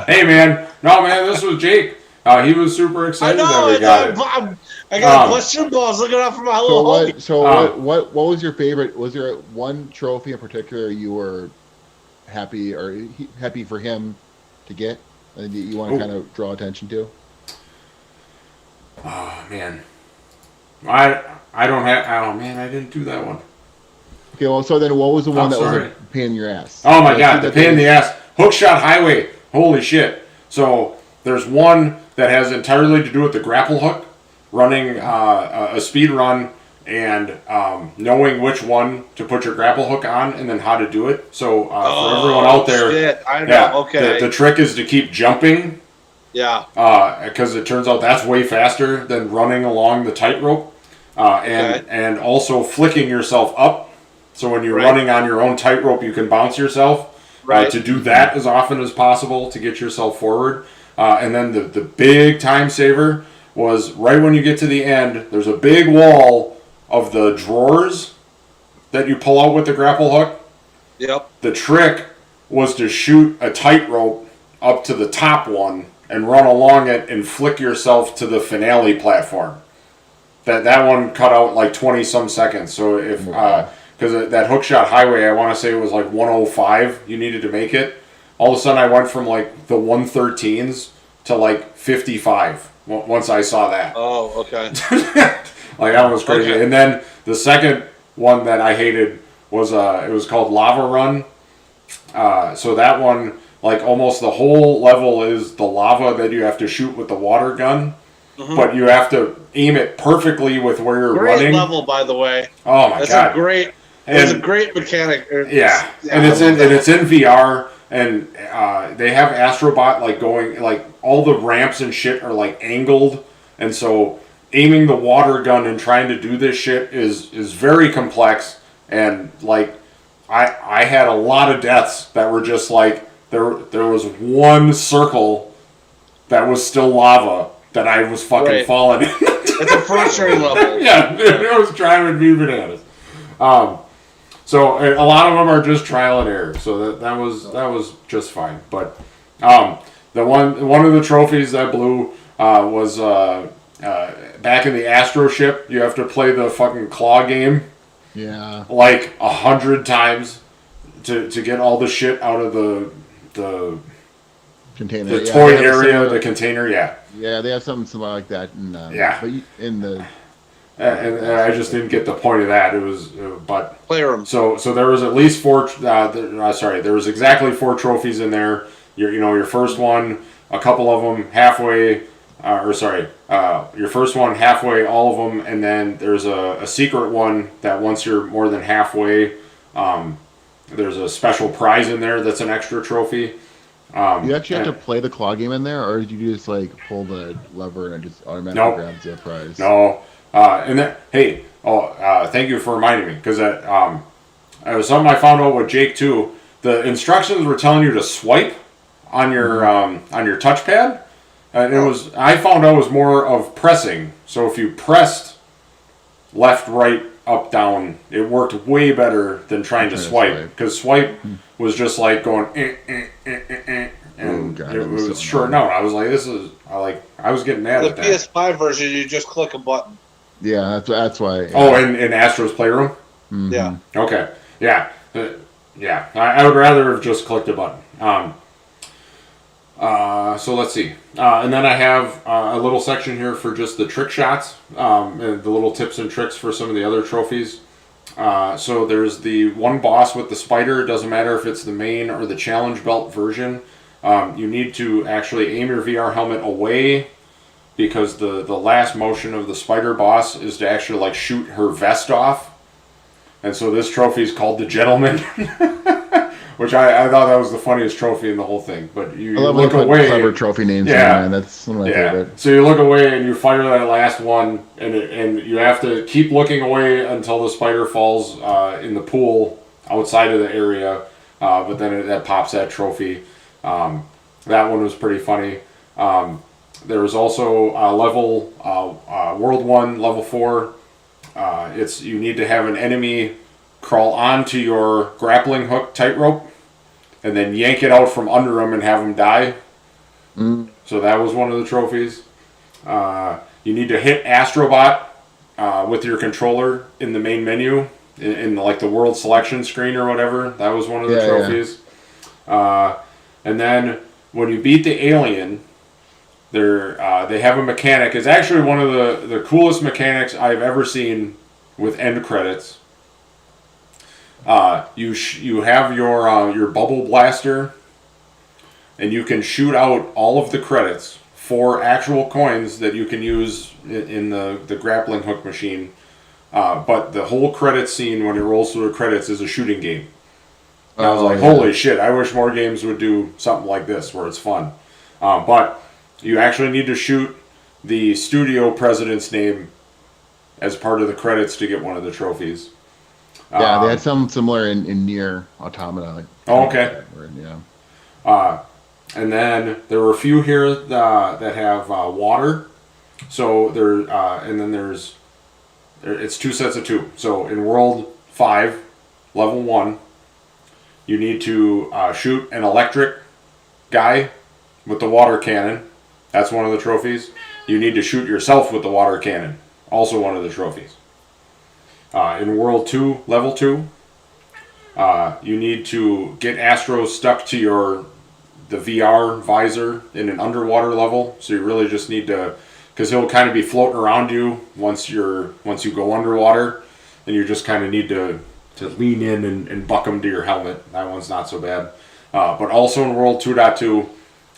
Hey, man. No, man, this was Jake. He was super excited that we got it. I got question balls looking out for my little homie. What was your favorite? Was there one trophy in particular you were happy for him to get, and you want to kind of draw attention to? Oh man, I don't have. Oh man, I didn't do that one. Okay, well, so then what was the one that was a pain in your ass? Oh my god, the pain in the ass. Hookshot Highway. Holy shit. So there's one that has entirely to do with the grapple hook, running a speed run and knowing which one to put your grapple hook on and then how to do it. So for everyone out there, shit. I know. Okay. The trick is to keep jumping. Yeah. Because it turns out that's way faster than running along the tightrope, and also flicking yourself up. So when you're running on your own tightrope, you can bounce yourself. Right. To do that as often as possible to get yourself forward. And then the big time saver was right when you get to the end, there's a big wall of the drawers that you pull out with the grapple hook. Yep. The trick was to shoot a tightrope up to the top one and run along it and flick yourself to the finale platform. That one cut out like 20 some seconds. So if because that Hookshot Highway, I want to say it was like 105 you needed to make it. All of a sudden I went from like the 113s to like 55 once I saw that. Oh, okay. Like that was crazy. Okay. And then the second one that I hated was it was called Lava Run. So that one, like almost the whole level is the lava that you have to shoot with the water gun. Mm-hmm. But you have to aim it perfectly with where you're running. Great level, by the way. Oh my god! It's a great mechanic. And it's in VR, and they have Astrobot like going like all the ramps and shit are like angled, and so aiming the water gun and trying to do this shit is very complex, and like I had a lot of deaths that were just like there was one circle that was still lava that I was fucking falling in. It's a frustrating level. Yeah, it was driving me bananas. So a lot of them are just trial and error. So that was just fine. But one of the trophies that blew was back in the Astro ship. You have to play the fucking claw game. Yeah. Like 100 times to get all the shit out of the container, the toy area, the container. Yeah, they have something similar like that. But in the and I just didn't get the point of that. It was, but player room. So there was at least 4. There was exactly 4 trophies in there. Your first one, a couple of them halfway. Your first one halfway, all of them, and then there's a secret one that once you're more than halfway, there's a special prize in there that's an extra trophy. You actually have to play the claw game in there, or did you just like pull the lever and it just automatically grabs the prize? No. Thank you for reminding me, because it was something I found out with Jake too. The instructions were telling you to swipe on your touchpad, and I found out it was more of pressing. So if you pressed left, right, up, down, it worked way better than trying to swipe, because swipe was just like going and it was short out. I was like, I was getting mad at that. The PS5 version, you just click a button. Yeah, that's why. Oh, in Astro's Playroom? Mm-hmm. Yeah. Okay. Yeah. I would rather have just clicked a button. So let's see. And then I have a little section here for just the trick shots, and the little tips and tricks for some of the other trophies. So there's the one boss with the spider. It doesn't matter if it's the main or the challenge belt version. You need to actually aim your VR helmet away because the last motion of the spider boss is to actually like shoot her vest off. And so this trophy is called the Gentleman, which I thought that was the funniest trophy in the whole thing. But you look away. Clever trophy names. Yeah, man. That's one of my favorite. So you look away and you fire that last one, and you have to keep looking away until the spider falls in the pool outside of the area. But then that pops that trophy. That one was pretty funny. There was also level World 1, level 4. You need to have an enemy crawl onto your grappling hook tightrope and then yank it out from under them and have them die. So that was one of the trophies. You need to hit Astrobot with your controller in the main menu in like the world selection screen or whatever. That was one of the trophies. And then when you beat the alien, they have a mechanic. It's actually one of the coolest mechanics I've ever seen with end credits. You have your bubble blaster, and you can shoot out all of the credits for actual coins that you can use in the grappling hook machine. But the whole credit scene when it rolls through the credits is a shooting game. And I was like, holy shit, I wish more games would do something like this where it's fun. But you actually need to shoot the studio president's name as part of the credits to get one of the trophies. Yeah, they had some similar in Nier Automata. Okay. And then there were a few here that have water. So and then it's 2 sets of 2. So in World 5, level 1, you need to shoot an electric guy with the water cannon. That's one of the trophies. You need to shoot yourself with the water cannon. Also one of the trophies. In World 2, level 2, you need to get Astro stuck to the VR visor in an underwater level. So you really just need to, because he'll kind of be floating around you once you go underwater, and you just kind of need to lean in and buck him to your helmet. That one's not so bad. But also in World 2.2,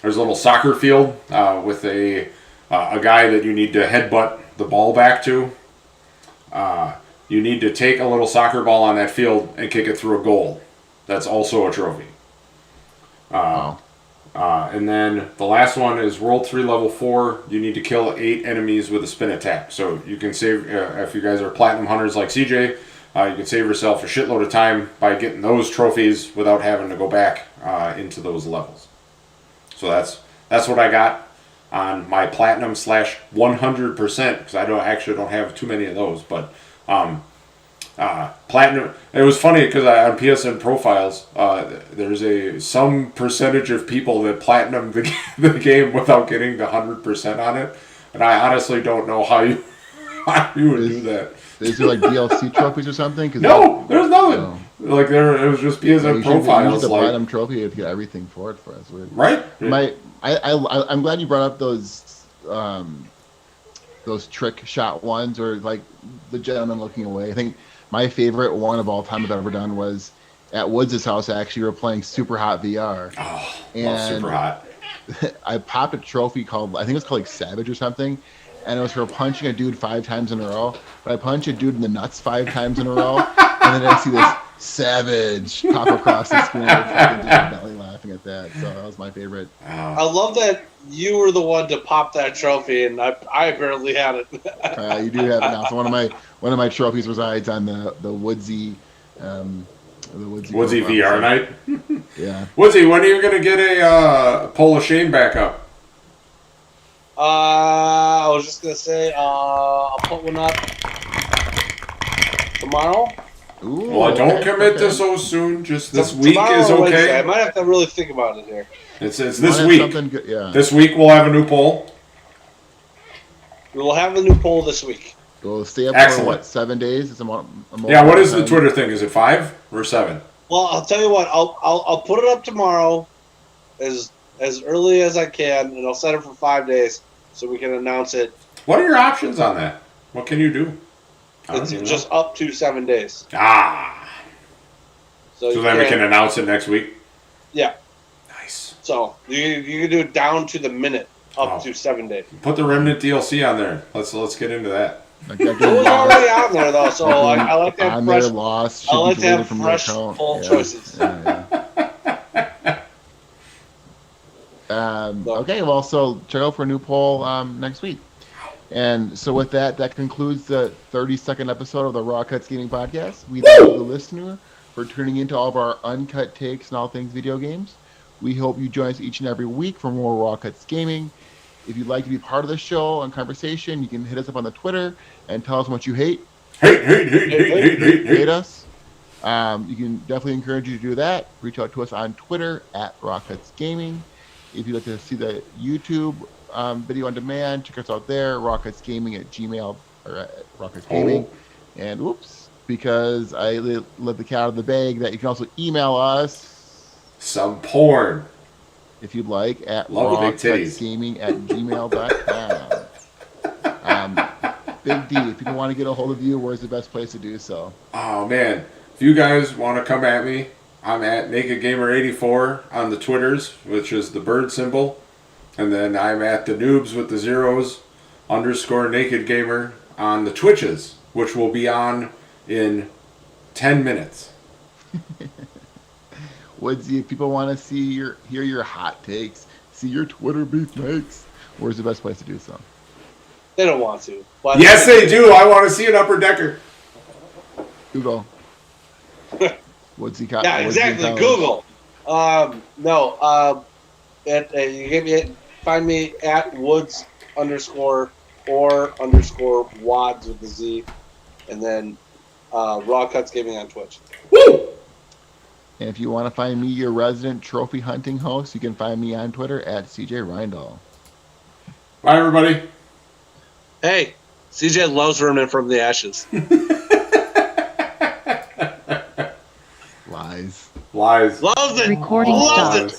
there's a little soccer field with a guy that you need to headbutt the ball back to. You need to take a little soccer ball on that field and kick it through a goal. That's also a trophy. And then the last one is World 3 Level 4. You need to kill 8 enemies with a spin attack. So you can save, if you guys are platinum hunters like CJ, you can save yourself a shitload of time by getting those trophies without having to go back into those levels. So that's what I got on my platinum / 100%, because I don't have too many of those. But platinum. It was funny because on PSN profiles, there's some percentage of people that platinum the game without getting the 100% on it, and I honestly don't know how you would do that. Is there like DLC trophies or something? No, there's nothing. No. Like it was just PSN profiles. Use the platinum trophy to get everything for it. It's weird. Right. I'm glad you brought up those trick shot ones, or like the gentleman looking away. I think my favorite one of all time I've ever done was at Woods' house. Actually, we were playing Super Hot VR. Oh, love Super Hot. I popped a trophy called, I think it was called like Savage or something, and it was for punching a dude 5 times in a row. But I punched a dude in the nuts 5 times in a row, and then I see this Savage pop across the screen. I was just belly laughing at that. So that was my favorite. I love that you were the one to pop that trophy, and I apparently had it. You do have it now. So one of my trophies resides on the Woodsy. Woodsy VR night. Yeah. Woodsy, when are you gonna get a Pole of Shame back up? I was just gonna say I'll put one up tomorrow. Ooh, well, don't commit to so soon. Just this week is okay. Wednesday. I might have to really think about it here. It's this week. Yeah. This week we'll have a new poll. We will have a new poll this week. We'll stay up for what, 7 days? It's a yeah. What is the Twitter thing? Is it 5 or 7? Well, I'll tell you what. I'll put it up tomorrow, as early as I can, and I'll set it for 5 days so we can announce it. What are your options on that? What can you do? It's just up to 7 days. So then we can announce it next week? Yeah. Nice. So you can do it down to the minute. up to 7 days. Put the Remnant DLC on there. Let's get into that. It was already on there though, so I like to have fresh. Lost, I like to have fresh, full choices. Okay, well, so check out for a new poll next week. And so with that concludes the 32nd episode of the Raw Cuts Gaming Podcast. We thank the listener for tuning into all of our uncut takes and all things video games. We hope you join us each and every week for more Raw Cuts Gaming. If you'd like to be part of the show and conversation, you can hit us up on the Twitter and tell us what you hate. Hate us. You can definitely encourage you to do that. Reach out to us on Twitter at Rockets Gaming. If you'd like to see the YouTube video on demand, check us out there, Rockets Gaming at Gmail or at Rockets Gaming. And whoops, because I let the cat out of the bag, that you can also email us some porn if you'd like at rawcutsgaming@gmail.com. Big D, if people want to get a hold of you, where's the best place to do so? Oh man, if you guys want to come at me, I'm at NakedGamer84 on the Twitters, which is the bird symbol, and then I'm at the noobs with the zeros _NakedGamer on the Twitches, which will be on in 10 minutes. Woodsy, if people want to hear your hot takes, see your Twitter beef makes, where's the best place to do so? They don't want to. Yes, they do. I want to see an upper decker. Google. Woodsy. Yeah, exactly. Google. Find me at Woods __wads with the Z, and then Raw Cuts Gaming on Twitch. Woo! And if you want to find me, your resident trophy hunting host, you can find me on Twitter at CJ Reindahl. Bye, everybody. Hey, CJ loves Remnant from the Ashes. Lies. Loves it. Recording Loves stopped. it.